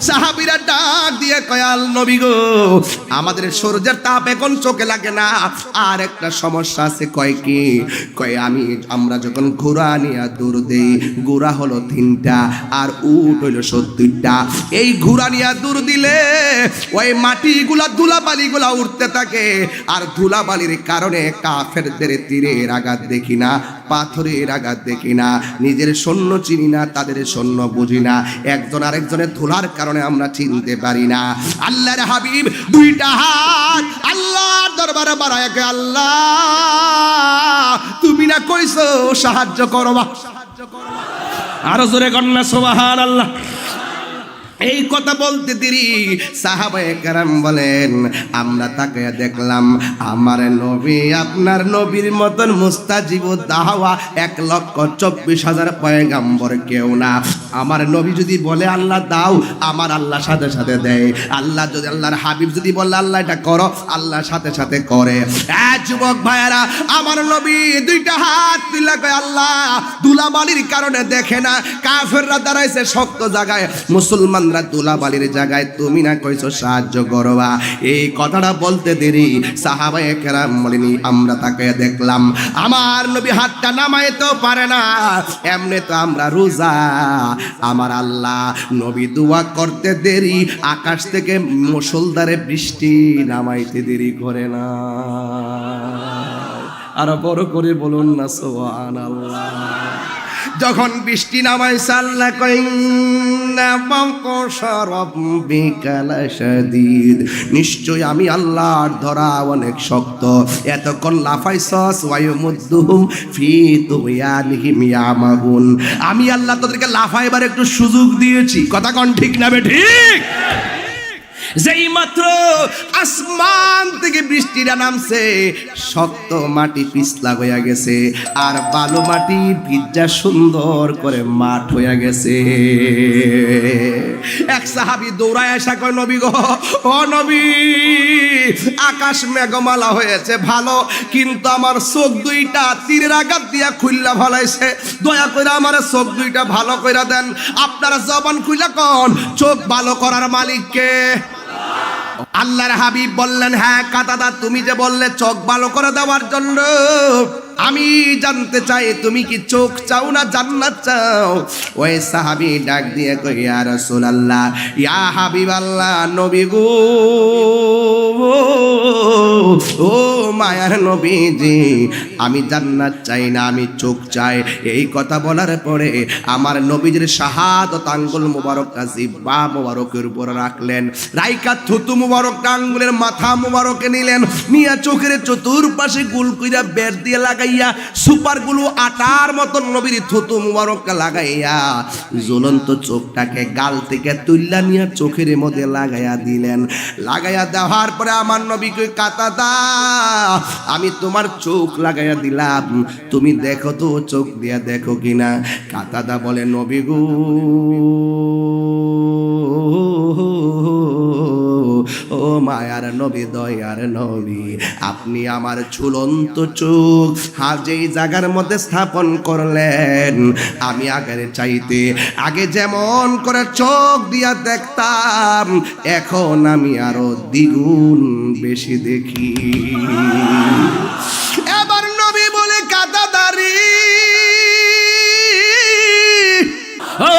সাহাবীরা ডাক দিয়ে কয়াল নবী গো, আমাদের সূর্যের তাপ এখন চোখে লাগে না, আর একটা সমস্যা আছে। কয় কি? কয় আমরা যখন ঘোড়া নিয়ে দৌড় দেই, ঘোড়া হলো 3টা আর উট হইলো 70টা। এই ঘোড়া নিয়ে দৌড় দিলে ওই মাটিগুলা ধুলাবালিগুলা উঠতে থাকে, আর ধুলাবালির কারণে কাফেরদের তীরের আঘাত দেখি না, পাথরের আঘাত দেখি না, নিজের সৈন্য চিনি না, তাদের সৈন্য বুঝি না, একজন আরেকজনের ধুলার কারণে আমরা চিনতে পারি না। আল্লাহর হাবিব 2টা হাত আল্লাহর দরবারে বাড়ায়, আল্লাহ তুমি না কইছো সাহায্য করবা, আরো জোরে কন্যা সুবহানাল্লাহ। এই কথা বলতে দেরি সাহাবায়ে কেরাম বলেন, আমরা তাকে দেখলাম আমার নবী আপনার নবীর মতন মুস্তাজিব দাওয়া 1,24,000 পয়গাম্বর কেউ না। আমার নবী যদি বলে আল্লাহ দাও, আমার আল্লাহ সাথে সাথে দেয়। আল্লাহ যদি আল্লাহর হাবিব যদি বলে আল্লাহ এটা করো, আল্লাহ সাথে সাথে করে। যুবক ভাইয়েরা, আমার নবী 2টা হাত তুলে কয় আল্লাহ ধুলাবালির কারণে দেখে না, কাফেররা দাঁড়াইছে শক্ত জায়গায়, মুসলমান ধুলাবালির জায়গায়, তুমি না কইছো সাহায্য করবা। এই কথাটা বলতে দেরি সাহাবায়ে কেরাম বলেনি, আমরা তাকে দেখলাম আমার নবী হাতটা নামাইতেও পারে না, এমনি তো আমরা রোজা। আমার আল্লাহ নবী দোয়া করতে দেরি, আকাশ থেকে মুষলধারে বৃষ্টি নামাইতে দেরি করে না। আর বড় করে বলুন না সুবহানাল্লাহ। যখন বৃষ্টি নামাইছে আল্লাহ কই নিশ্চয় আমি আল্লাহর ধরা অনেক শক্ত, এতক্ষণ লাফাইছস ওয়ায়ুমুদ্দুহুম ফি তুগয়ানিহিম ইয়ামাহুন, আমি আল্লাহ তোদেরকে লাফাইবার একটু সুযোগ দিয়েছি। কথা কোন ঠিক না বে ঠিক? যেই মাত্র আসমান থেকে বৃষ্টিটা নামছে, শক্ত মাটি পিছলা হইয়া গেছে, আর বালু মাটি ভিজা সুন্দর করে মাঠ হইয়া গেছে। এক সাহাবী দৌড়ায় আসা কয় নবী গো, ও নবী আকাশ মেঘমালা হয়েছে ভালো, কিন্তু আমার চোখ 2টা তীরের আঘাত দিয়া খুইল্লা ফলাইছে, দয়া করে আমার চোখ 2টা ভালো কইরা দেন। আপনারা জবান খুইলা কোন চোখ ভালো করার মালিক কে? আল্লাহর হাবিব বললেন, হ্যাঁ কাতাদা তুমি যে বললে চোখ ভালো করে দেওয়ার জন্য, আমি জানতে চাই তুমি কি চোখ চাও না জান্নাত চাও? ওই সাহাবী ডাক দিয়ে কই, ইয়া রাসূলুল্লাহ, ইয়া হাবিবাল্লাহ, নবী গো, ও মায়ার নবীজি, আমি জান্নাত চাই না, আমি চোখ চাই। এই কথা বলার পরে আমার নবীজির শাহাদাত আঙ্গুল মুবারকটা জিহ্বা মুবারকের উপর রাখলেন, রাইকা থুতু মুবারক আঙ্গুলের মাথা মুবারকে নিলেন, নিয়া চোখের চতুর্পাশে গুল কইরা বের দিয়ে লাগাইয়া সুপার গুলো আটার মতন নবীর থুতু মুবারকটা লাগাইয়া জ্বলন্ত চোখটাকে গাল থেকে তুইলা নিয়া চোখের মধ্যে লাগাইয়া দিলেন। লাগাইয়া দেওয়ার পরে আমার নবী কই, কাতাদা আমি তোমার চোখ লাগাইয়া দিলাম, তুমি দেখো তো চোখ দিয়া দেখো কিনা। কাতাদা বলে, নবী গো, ও মায়ার নবী, দয়ার নবী, আপনি আমার ঝুলন্ত চোখ যেই জায়গার মধ্যে স্থাপন করলেন, আমি আগের চাইতে আগে যেমন করে চোখ দিয়া দেখতাম, এখন আমি আরো দ্বিগুণ বেশি দেখি। এবার নবী বলে, কাতাদারি, ও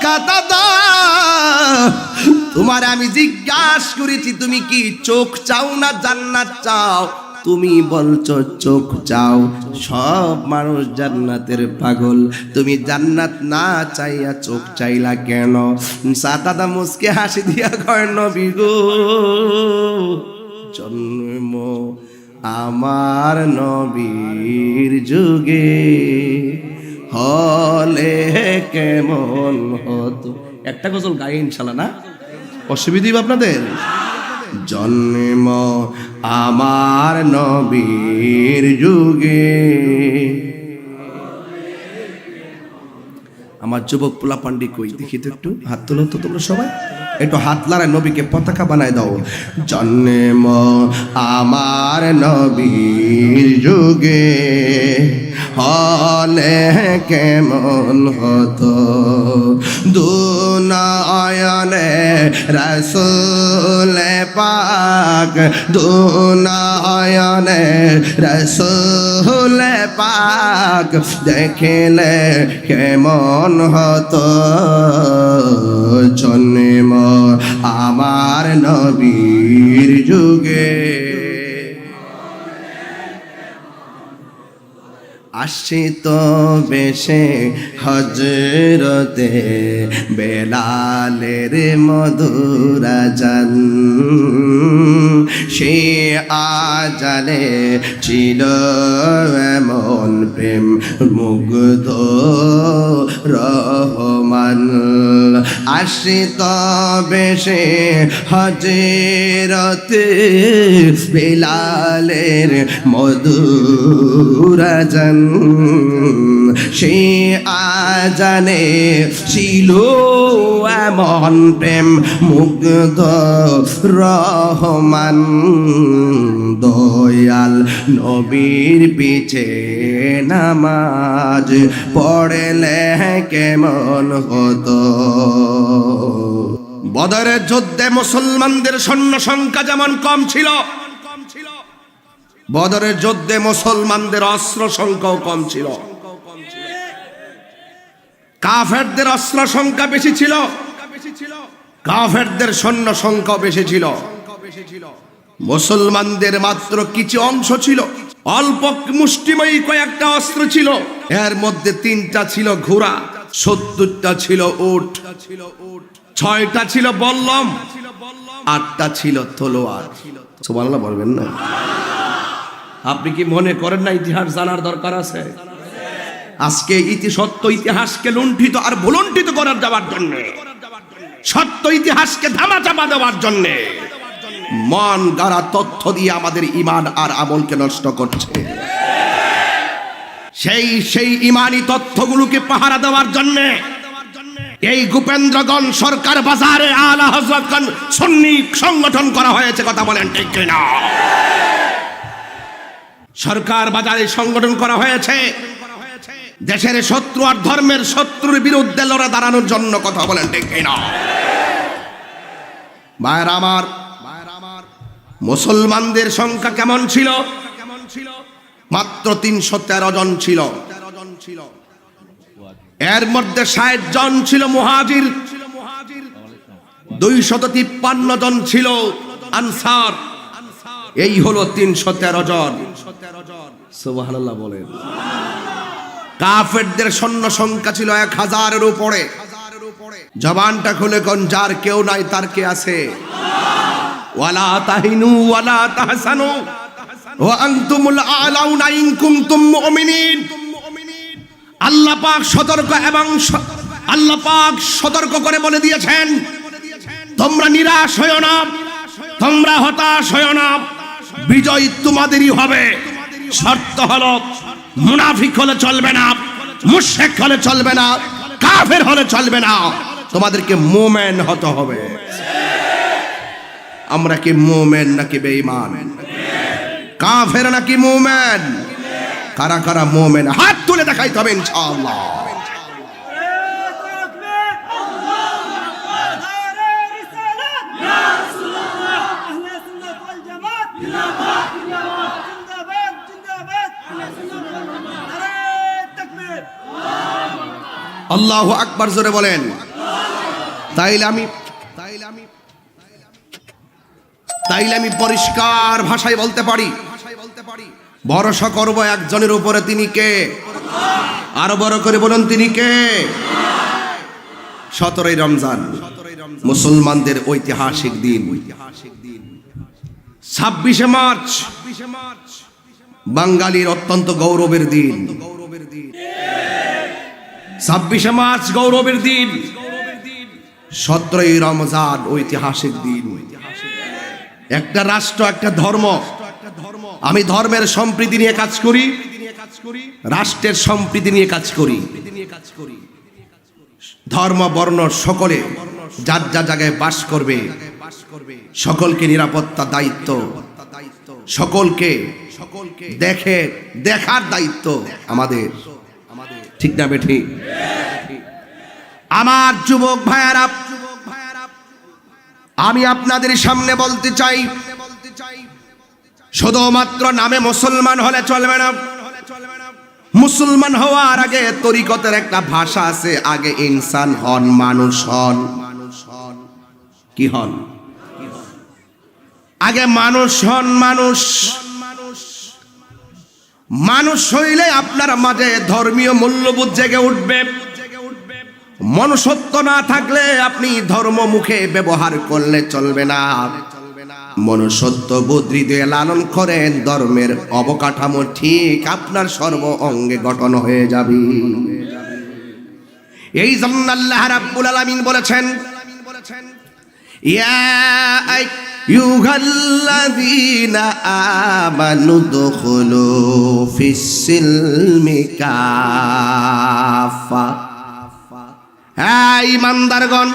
কাতাদা, তোমার আমি জিজ্ঞাসা করেছি তুমি কি চোখ চাও না জান্নাত চাও? তুমি বলছো চোখ চাও। সব মানুষ জান্নাতের পাগল, তুমি জান্নাত না চাইয়া চোখ চাইলা কেন? সাদাদা মুসকে হাসি দিয়া কয়, নবী গো, জন্ম আমার নবীর যুগে হলে কেমন হতো। একটা গজল গাই ইনশাল্লাহ, না অসুবিধা আপনাদের? জন্ম আমার নবীর যুগে। আমার যুবক পোলা পান্ডি কই দেখি তো, একটু হাত তোলো তো তোমরা সবাই। একটু হাত লাড়ায় নবীকে পতাকা বানায় দাও। জন্ম আমার নবীর যুগে হলে কেমন হতো, দুনয়নে রাসূল পাক, দুনয়নে রাসূল পাক দেখিলে কেমন হতো, জন্ম আমার নবীর যুগে। আশিত বেশে হজরতে বেলালের মধুর আজান, সে আজানে ছিল এমন প্রেম মুগ্ধ রহমান। আশিত বেশে হজরতে বেলালের মধুর আজান, সে আজানে ছিল এমন প্রেম মুগ্ধ রহমান। দয়াল নবীর পিছে নামাজ পড়লে কেমন হতো। বদরের যুদ্ধে মুসলমানদের সৈন্য সংখ্যা যেমন কম ছিল, বদরের যুদ্ধে মুসলমানদের অস্ত্র সংখ্যাও কম ছিল। কাফেরদের অস্ত্র সংখ্যা বেশি ছিল, কাফেরদের সৈন্য সংখ্যা বেশি ছিল। মুসলমানদের মাত্র কিছু অংশ ছিল, অল্প মুষ্টিময়ী কয়েকটা অস্ত্র ছিল। এর মধ্যে 3টা ছিল ঘোড়া, 70টা ছিল উট, 6টা ছিল বল্লম, 8টা ছিল তলোয়ার। সুবহানাল্লাহ বলবেন না? আপনি কি মনে করেন না ইতিহাস জানার দরকার আছে? আজকে সত্য ইতিহাসকে লুণ্ঠিত আর ভুলুণ্ঠিত করার যাওয়ার জন্য, সত্য ইতিহাসকে ধামাচাপা দেওয়ার জন্য মন গড়া তথ্য দিয়ে আমাদের ঈমান আর আমলকে নষ্ট করছে। সেই ঈমানি তথ্যগুলোকে পাহারা দেওয়ার জন্য এই গোপেন্দ্রগঞ্জ সরকার বাজারে আলা হযরতগঞ্জ সুন্নি সংগঠন করা হয়েছে। কথা বলেন ঠিক কিনা? সরকার বাজারে সংগঠন করা হয়েছে দেশের শত্রু আর ধর্মের শত্রুর বিরুদ্ধে লড়ে দাঁড়ানোর জন্য। কথা বলেন ঠিক কিনা? ভাইরা আমার, মুসলমানদের সংখ্যা কেমন ছিল? মাত্র 313 জন ছিল। এর মধ্যে 60 জন ছিল মুহাজির, 253 জন ছিল আনসার। এই হলো 313 জন। সুবহানাল্লাহ বলেন। কাফেরদের সৈন্য সংখ্যা ছিল 1000-এর উপরে। জবানটা খুলে কোন, যার কেউ নাই তার কে আছে? ওয়ালা তাহিনু ওয়ালা তাহসানু ওয়া আনতুমুল আ'লাউনা ইন কুনতুম মুমিনিন। আল্লাহ পাক সতর্ক এবং আল্লাহ পাক সতর্ক করে বলে দিয়েছেন, তোমরা নিরাশ হয়ো না, তোমরা হতাশ হয়ো না, বিজয় তোমাদেরই হবে। শর্ত হলো মুনাফিক হলে চলবে না, মুশরিক হলে চলবে না, কাফের হলে চলবে না, তোমাদেরকে মুমিন হতে হবে। আমরা কি মুমিন নাকি বেঈমান? কাফের নাকি মুমিন? কারা কারা মুমিন হাত তুলে দেখাইতে হবে ইনশাআল্লাহ। আল্লাহু আকবার জোরে বলেন। তাইলে আমি পরিষ্কার ভাষায় বলতে পারি, ভরসা করব একজনের উপরে, তিনি কে? আরো বড় করে বলুন, তিনি কে? 17ই রমজান, মুসলমানদের ঐতিহাসিক দিন। 26শে মার্চ বাঙালির অত্যন্ত গৌরবের দিন। 26শে মার্চ গৌরবের দিন, 17ই রমজান ঐতিহাসিক দিন। একটা রাষ্ট্র, একটা ধর্ম, আমি ধর্মের সম্প্রীতি নিয়ে কাজ করি, রাষ্ট্রের সম্প্রীতি নিয়ে কাজ করি। ধর্ম বর্ণ সকলে যার যা জায়গায় বাস করবে সকলকে নিরাপত্তা দায়িত্ব, সকলকে দেখার দায়িত্ব আমাদের, ঠিক না বেঠি? আমার যুবক ভাইয়ারা, আমি আপনাদের সামনে বলতে চাই, শুধুমাত্র নামে মুসলমান হলে চলবে না। মুসলমান হওয়ার আগে তরিকতের একটা ভাষা আছে, আগে ইনসান হন, মানুষ হন। কি হন? আগে মানুষ হন। মানুষ হইলে আপনার মাঝে ধর্মীয় মূল্যবোধ জেগে উঠবে। মনুষ্যত্ব না থাকলে আপনি ধর্ম মুখে ব্যবহার করলে চলবে না। মনুষ্যত্ব বোধ হৃদয়ে লালন করেন, ধর্মের অবকাঠামো ঠিক আপনার সর্ব অঙ্গে গঠন হয়ে যাবে। এই জন্য আল্লাহ রাব্বুল আলামিন বলেছেন, ইয়া আইয়ুহাল্লাযীনা আমানু দুখুলু ফিস-সিলমি কাফা। হ্যাঁ ঈমানদারগণ,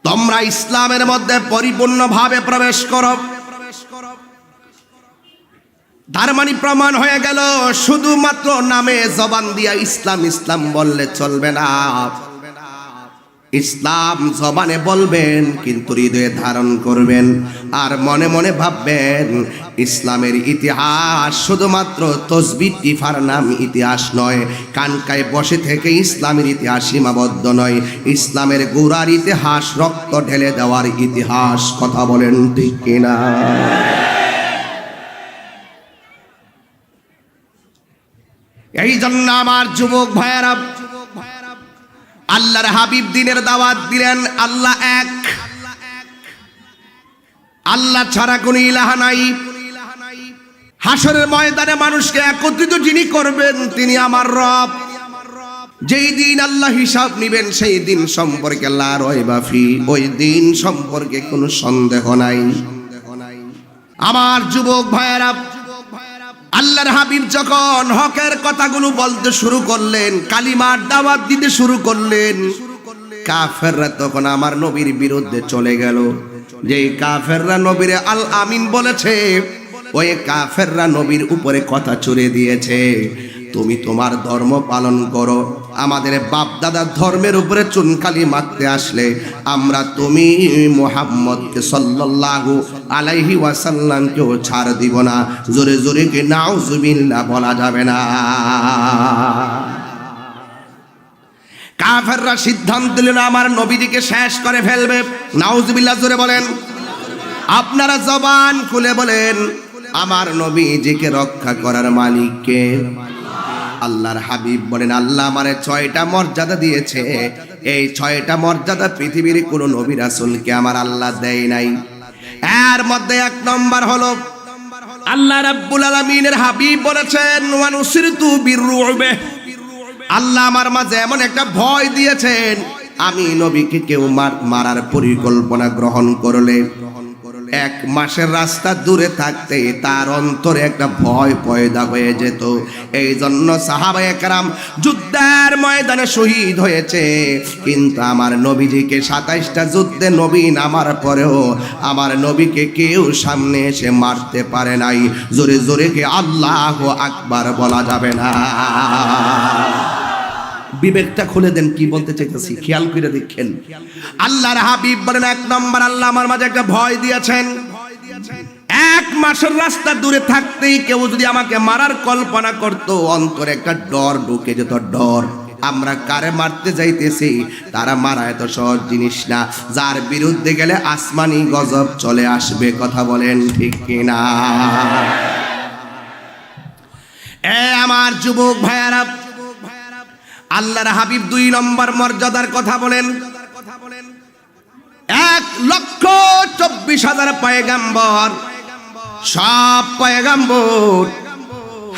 তোমরা ইসলামের মধ্যে পরিপূর্ণভাবে প্রবেশ করো। তার মানে প্রমাণ হয়ে গেল শুধুমাত্র নামে জবান দিয়া ইসলাম ইসলাম বললে চলবে না। ইসলাম জবানে বলবেন কিন্তু হৃদয়ে ধারণ করবেন, আর মনে মনে ভাববেন ইসলামের ইতিহাস শুধুমাত্র তসবিহ টিফার নাম ইতিহাস নয়, কানকায় বসে থেকে ইসলামের ইতিহাস সীমাবদ্ধ নয়, ইসলামের গোড়ার ইতিহাস, রক্ত ঢেলে দেওয়ার ইতিহাস। কথা বলেন ঠিক কিনা? এই জন্য আমার যুবক ভাইয়েরা, আল্লাহর হাবিব দিনের দাওয়াত দিলেন, আল্লাহ এক, আল্লাহ ছাড়া কোনো ইলাহা নাই। হাসরের ময়দানে মানুষকে একত্রিত যিনি করবেন তিনি আমার রব। যেই দিন আল্লাহ হিসাব নিবেন সেই দিন সম্পর্কে লা রাইবা ফি, ওই দিন সম্পর্কে কোনো সন্দেহ নাই। আমার যুবক ভাইয়েরা, আল্লাহর হাবিব যখন হকের কথাগুলো বলতে শুরু করলেন, কালিমার দাওয়াত দিতে শুরু করলেন, কাফেররা তখন আমার নবীর বিরুদ্ধে চলে গেল। যেই কাফেররা নবীরে আল আমিন বলেছে, ওই কাফেররা নবীর উপরে কথা ছুড়ে দিয়েছে, তুমি তোমার ধর্ম পালন করো, আমাদের বাপ দাদার ধর্মের উপরে চুনকালি মারতে আসলে আমরা তুমি মুহাম্মদকে সাল্লাল্লাহু আলাইহি ওয়াসাল্লামকেও ছাড় দিব না। জোরে জোরে কি নাউজুবিল্লাহ বলা যাবে না? কাফেররা সিদ্ধান্ত নিল আমার নবীজিকে শেষ করে ফেলবে। নাউজুবিল্লাহ জোরে বলেন। আপনারা জবান খুলে বলেন, আমার নবীজিকে রক্ষা করার মালিক কে? আল্লাহর হাবিব বলেন, আল্লাহ আমারে 6টা মর্যাদা দিয়েছে, এই 6টা মর্যাদা পৃথিবীর কোনো নবী রাসূলকে আমার আল্লাহ দেয় নাই। এর মধ্যে 1 নম্বর হলো আল্লাহ রাব্বুল আলামিনের হাবিব বলেছেন, ওয়া নুসিরতু বিররুবে, আল্লাহ আমার মাঝে এমন একটা ভয় দিয়েছেন, আমি নবীকে কেউ মারার পরিকল্পনা গ্রহণ করলে 1 মাসের রাস্তা দূরে থাকতে তার অন্তরে একটা ভয় পয়দা হয়ে যেত। এই জন্য সাহাবায়ে কেরাম যুদ্ধের ময়দানে শহীদ হয়েছে, কিন্তু আমার নবীজিকে 27টা যুদ্ধে নবী নামার পরেও আমার নবীকে কেউ সামনে এসে মারতে পারে নাই। জোরে জোরে কি আল্লাহু আকবার বলা যাবে না? বিবেকটা খুলে দেন, কি বলতে চাইতেছি খেয়াল করে দেখেন। আল্লাহর হাবিব বলেন, 1 নম্বর আল্লাহ আমার মাঝে একটা ভয় দিয়েছেন, 1 মাসের রাস্তা দূরে থাকতেই কেউ যদি আমাকে মারার কল্পনা করত, অন্তরে একটা ডর ঢুকে যেত। ডর, আমরা কারে মারতে যাইতেছি, তারা মারা এত সহজ জিনিস না, যার বিরুদ্ধে গেলে আসমানি গজব চলে আসবে। কথা বলেন ঠিক কিনা? আমার যুবক ভাইয়ারা, আল্লাহর হাবিব 2 নম্বর মর্যাদার কথা বলেন। 1,24,000 পয়গাম্বর, সব পয়গাম্বর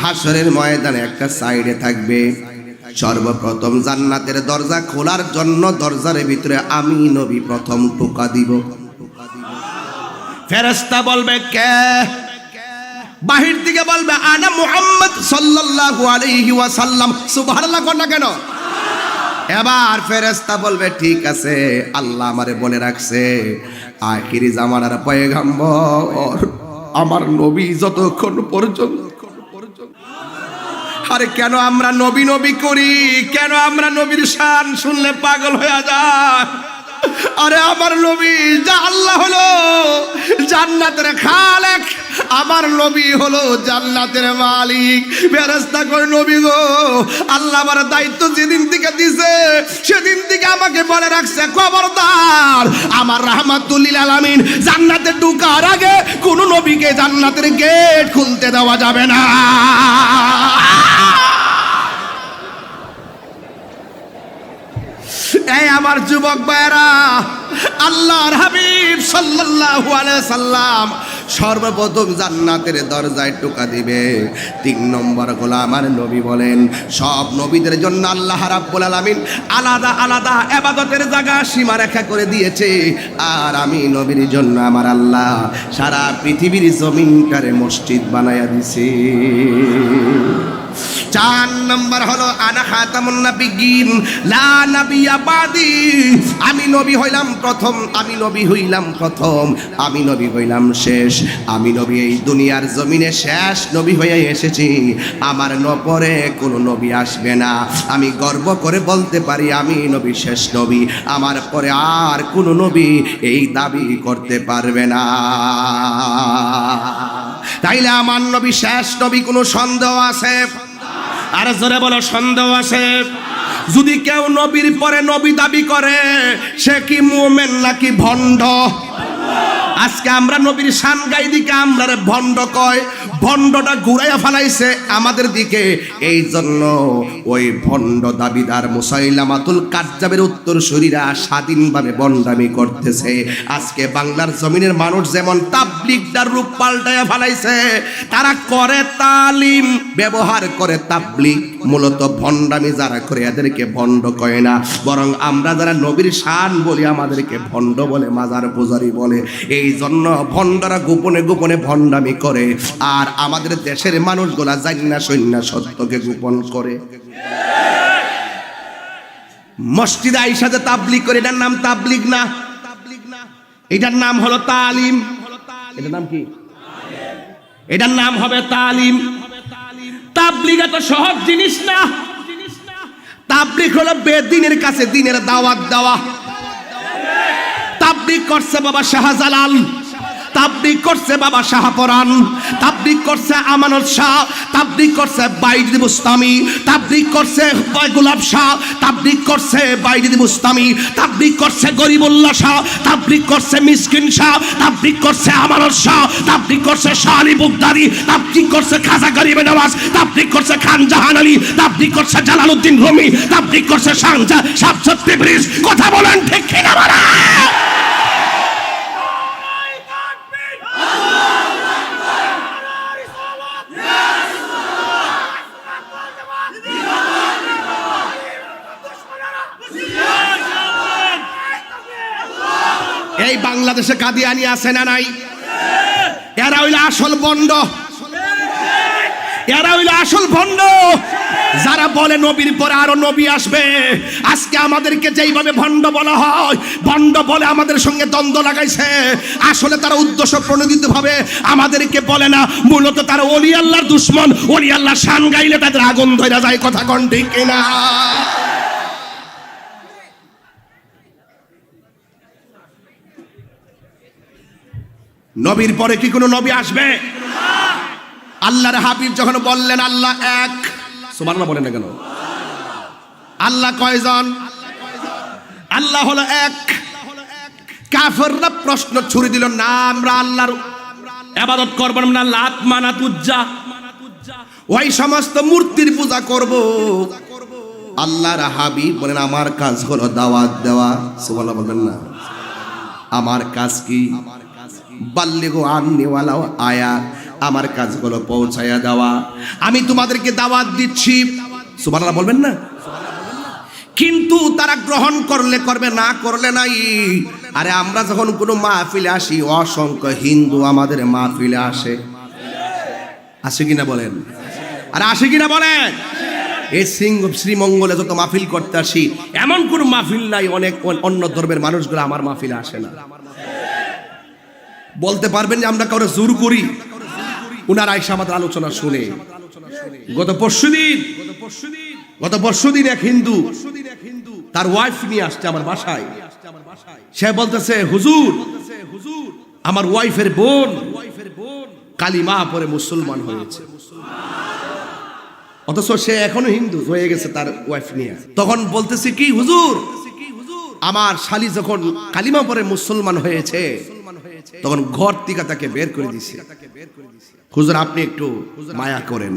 হাসরের ময়দানে একটা সাইডে থাকবে। সর্বপ্রথম জান্নাতের দরজা খোলার জন্য দরজার ভিতরে আমি নবী প্রথম টোকা দিব। ফেরেশতা বলবে কে? বাহির দিকে বলবে আনা মুহাম্মদ সাল্লাল্লাহু আলাইহি ওয়াসাল্লাম। সুবহানাল্লাহ কোন না কেন? এবার ফেরেশতা বলবে ঠিক আছে, আল্লাহ আমারে বলে রাখছে আখিরি জামানার পয়গম্বর আমার নবী যতক্ষণ পর্যন্ত। আরে কেন আমরা নবী নবী করি, কেন আমরা নবীর শান শুনলে পাগল হয়ে যায়? আরে আমার নবী যা আল্লাহ হলো জান্নাতের খালেক, আমার নবী হলো জান্নাতের মালিক। ফেরেশতা কই নবী গো, আল্লাহ আমার দায়িত্ব যেদিন থেকে দিছে সেদিন থেকে আমাকে বলে রাখছে খবরদার আমার রাহমাতুল লিল আলামিন জান্নাতে ঢোকার আগে কোন নবীকে জান্নাতের গেট খুলতে দেওয়া যাবে না। এই আমার যুবক ভাইরা, আল্লাহর হাবিব সাল্লাল্লাহু আলাইহি সাল্লাম সর্বপ্রথম জান্নাতের দরজায় টোকা দিবে। 3 নম্বর হলো আমার নবী বলেন সব নবীদের জন্য আল্লাহ রাব্বুল আলামিন আলাদা আলাদা ইবাদতের জায়গা সীমারেখা করে দিয়েছে, আর আমি নবীর জন্য আমার আল্লাহ সারা পৃথিবীর জমিনটারে মসজিদ বানায়া দিছে। 4 নম্বর হলো আনা খাতামুন নাবিয়্যিন লা নাবিয়্যা বাদি, আমি নবী হইলাম প্রথম, আমি নবী হইলাম প্রথম, আমি নবী হইলাম শেষ, আমি নবী এই দুনিয়ার জমিনে শেষ নবী হয়ে এসেছি, আমার পরে কোনো নবী আসবে না। আমি গর্ব করে বলতে পারি আমি নবী শেষ নবী, আমার পরে আর কোনো নবী এই দাবি করতে পারবে না। তাইলে আমার নবী শেষ নবী, কোনো সন্দেহ আছে? আর জোরে বলো সন্দেহ আছে? যদি কেউ নবীর পরে নবী দাবি করে সে কি মুমিন নাকি ভণ্ড? আজকে আমরা নবীর শান গাই দিকে আমরা ভণ্ড কয়, ভণ্ডটা ঘুরাইয়া ফেলাইছে আমাদের দিকে। এই জন্য ওই ভণ্ড দাবিদার মুসাইলামাতুল কাজ্জাবের উত্তরসূরিরা স্বাধীনভাবে ভণ্ডামি করতেছে। আজকে বাংলার জমিনের মানুষ যেমন তাবলিগদার রূপ পাল্টাইয়া ফেলাইছে, তারা করে তালিম, ব্যবহার করে তাবলিগ, মূলত ভণ্ডামি যারা করে এদেরকে ভণ্ড কয় না, বরং আমরা যারা নবীর শান বলি আমাদেরকে ভণ্ড বলে, মাজার পূজারি বলে। এই জন্য ভণ্ডরা গোপনে গোপনে ভণ্ডামি করে, আর আমাদের দেশের মানুষগুলা জান্না সন্না সত্যকে গোপন করে। মসজিদে আইসা যে তাবলিগ করে, এটার নাম তাবলিগ না, এটার নাম হলো তালিম। এটার নাম কি? এটার নাম হবে তালিম। তাবলিগ এত সহজ জিনিস না। তাবলিগ হলো বেদিনের কাছে দিনের দাওয়াত দেওয়া। তাবলিগ করছে বাবা শাহজালাল, তাবলিগ করছে বাবা শাহপরান, তাবলিগ করছে আমানত শাহ, তাবলিগ করছে বাইজিদ বুস্তামি, তাবলিগ করছে গোলাপ শাহ, তাবলিগ করছে বাইজিদ বুস্তামি, তাবলিগ করছে গরিবুল্লাহ শাহ, তাবলিগ করছে মিসকিন শাহ, তাবলিগ করছে আমানত শাহ, তাবলিগ করছে শাহ আলী বুগদারি, তাবলিগ করছে খাজা গরিবে নওয়াজ, তাবলিগ করছে খান জাহান আলী, তাবলিগ করছে জালালউদ্দিন রুমি, তাবলিগ করছে শাহজাহান শামসুদ তিবরিজ। কথা বলেন ঠিক কিনা বলেন? এই বাংলাদেশে কাদিয়ানি আছে না নাই? এরা হইল আসল ভণ্ড, এরা হইল আসল ভণ্ড। যারা বলে নবীর পরে আরো নবী আসবে, আজকে আমাদেরকে যেইভাবে ভণ্ড বলা হয়, ভণ্ড বলে আমাদের সঙ্গে দ্বন্দ্ব লাগাইছে, আসলে তারা উদ্দেশ্য প্রণোদিত ভাবে আমাদেরকে বলে না, মূলত তারা ওলি আল্লাহর দুশমন। ওলি আল্লাহর শান গাইলে তাদের আগুন ধরে যায়। কথা কোন ঠিক কিনা? নবীর পরে কি কোনো নবী আসবে? আল্লাহর হাবিব যখন বললেন আল্লাহ এক, সুবহানাল্লাহ বলেন না কেন? আল্লাহ কয়জন? আল্লাহ হলো এক। কাফেররা প্রশ্ন ছুড়ে দিল, না আমরা আল্লাহর ইবাদত করব না, লাত মানাত উজ্জা ওই সমস্ত মূর্তির পূজা করব। আল্লাহর হাবিব বলেন আমার কাজ হলো দাওয়াত দেওয়া। সুবহানাল্লাহ বলবেন না? আমার কাজ কি? বাল্লিগু আন্নি ওয়ালাউ আয়া, আমার কাজ হলো পৌঁছায়া দেওয়া। আমি তোমাদেরকে দাওয়াত দিচ্ছি। সুবহানাল্লাহ বলবেন না? কিন্তু তারা গ্রহণ করলে করবে, না করলে নাই। আরে আমরা যখন কোনো মাহফিলে আসি, অসংখ্য হিন্দু আমাদের মাহফিলে আসে, আসে কিনা বলেন? আরে আসে কিনা বলেন? এই শ্রীমঙ্গলে যত মাহফিল করতে আসি এমন কোন মাহফিল নাই অনেক অন্য ধর্মের মানুষগুলো আমার মাহফিলে আসে না। বলতে পারবেন যে আমরা কাউরে জোর করি? উনারা এসে আমাদের আলোচনা শুনে। গত পরশুদিন এক হিন্দু তার ওয়াইফ নিয়ে আসছে আমার বাসায়। সে বলতেছে, হুজুর আমার ওয়াইফের বোন কালিমা পরে মুসলমান হয়েছে, অথচ সে এখনো হিন্দু হয়ে গেছে তার ওয়াইফ নিয়ে। তখন বলতেছে কি, হুজুর আমার শালি যখন কালিমা পরে মুসলমান হয়েছে তখন ঘর থেকে তাকে বের করে দিছে। হুজুর আপনি একটু মায়া করেন,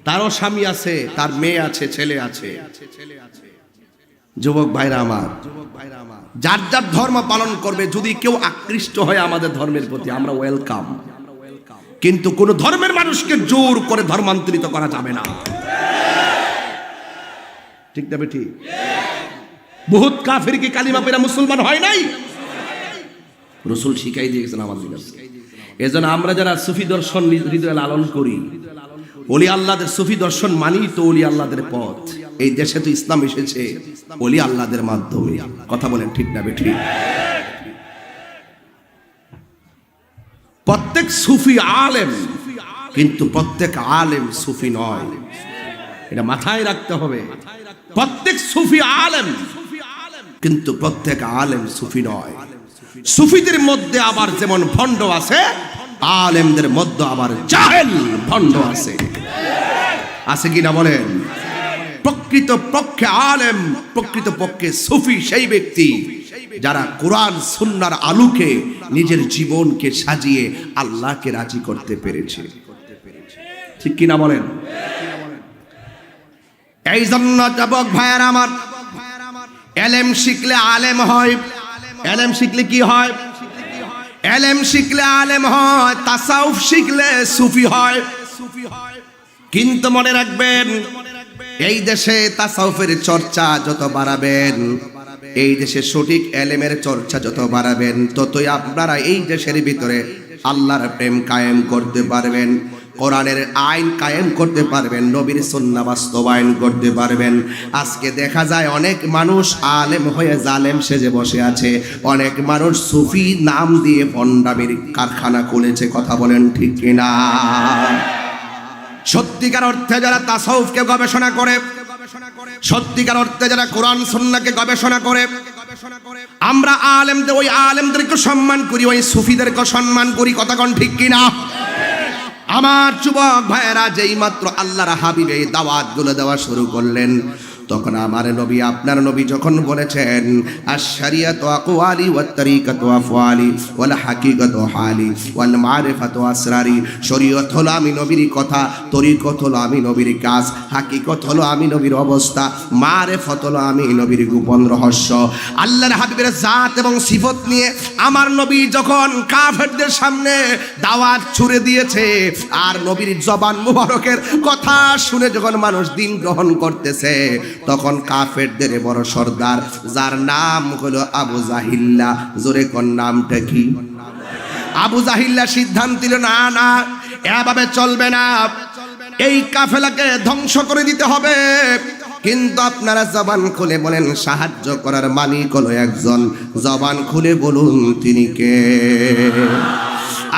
তারও স্বামী আছে, তার মেয়ে আছে, ছেলে আছে। যুবক ভাইরা আমার, যার যার ধর্ম পালন করবে। যদি কেউ আকৃষ্ট হয় আমাদের ধর্মের প্রতি আমরা ওয়েলকাম, কিন্তু কোন ধর্মের মানুষকে জোর করে ধর্মান্তরিত করা যাবে না। ঠিক না বেটি? বহুত কাফের কি কালিমা পড়ে মুসলমান হয় নাই? রাসূল শিখাই দিয়েছেন আমাদের কাছে। এজন্য আমরা যারা সুফি দর্শন হৃদয়ে লালন করি, ওলি আল্লাহদের সুফি দর্শন মানি, তো ওলি আল্লাহদের পথ। এই দেশে তো ইসলাম এসেছে ওলি আল্লাহদের মাধ্যমে। কথা বলেন ঠিক না বেটি? প্রত্যেক সুফি আলেম, কিন্তু প্রত্যেক আলেম সুফি নয়, এটা মাথায় রাখতে হবে। প্রত্যেক সুফি আলেম, কিন্তু প্রত্যেক আলেম সুফি নয়। সুফিদের মধ্যে আবার যেমন ভণ্ড আছে, আলেমদের মধ্যে আবার জাহেল ভণ্ড আছে। আছে কি না বলেন? প্রকৃত পক্ষে আলেম, প্রকৃত পক্ষে সুফি সেই ব্যক্তি যারা কোরআন সুন্নাহর আলোকে নিজের জীবনকে সাজিয়ে আল্লাহকে রাজি করতে পেরেছে। ঠিক কি না বলেন? এই জন্য যুবক ভাইয়েরা আমার, এলেম শিখলে আলেম হয়। এলেম শিখলে কি হয়? এলেম শিখলে আলেম হয়, তাসাউফ শিখলে সুফি হয়। কিন্তু মনে রাখবেন, এই দেশে তাসাউফের চর্চা যত বাড়াবেন, এই দেশে সঠিক এলেমের চর্চা যত বাড়াবেন, ততই আপনারা এই দেশের ভিতরে আল্লাহর প্রেম কায়েম করতে পারবেন, কোরআনের আইন কায়েম করতে পারবেন, নবীর সুন্নাহ বাস্তবায়ন করতে পারবেন। আজকে দেখা যায় অনেক মানুষ আলেম হয়ে জালেম সেজে বসে আছে, অনেক মানুষ সুফি নাম দিয়ে ভণ্ডামির কারখানা খুলেছে। কথা বলেন ঠিক কিনা? সত্যিকার অর্থে যারা তাসাউফকে গবেষণা করে, সত্যিকার অর্থে যারা কোরআন সুন্নাহকে গবেষণা করে, আমরা আলেমদের, ওই আলেমদেরকে সম্মান করি, ওই সুফিদেরকে সম্মান করি। কথা কোন ঠিক কিনা? আমার যুবক ভাইয়েরা, যেই মাত্র আল্লাহর হাবিব এই দাওয়াতগুলো দেওয়া শুরু করলেন, তখন আমার নবী, আপনার নবী যখন বলেছেন আশ-শরিয়াতু আকওয়ালি ওয়াত তরিকাতু আফওয়ালি ওয়াল হাকিকাতু হালি ওয়াল মারিফাতু আসরারি, শরীয়ত হলো আমি নবীর কথা, তরিকত হলো আমি নবীর কাজ, হাকিকত হলো আমি নবীর অবস্থা, মারিফাত হলো আমি নবীর গোপন রহস্য। আল্লাহর হাবিবের জাত এবং সিফত নিয়ে আমার নবী যখন কাফেরদের সামনে দাওয়াত ছুড়ে দিয়েছে, আর নবীর জবান মুবারকের কথা শুনে যখন মানুষ দিন গ্রহণ করতেছে, তখন কাফেরদের বড় সর্দার, যার নাম হলো আবু জাহিল্লা, জোরে কোন নামটা কি? আবু জাহিল্লা সিদ্ধান্ত নিল, না না, এভাবে চলবে না, এই কাফেলাকে ধ্বংস করে দিতে হবে। কিন্তু আপনারা জবান খুলে বলেন, সাহায্য করার মালিক হলো একজন, জবান খুলে বলুন তিনি কে?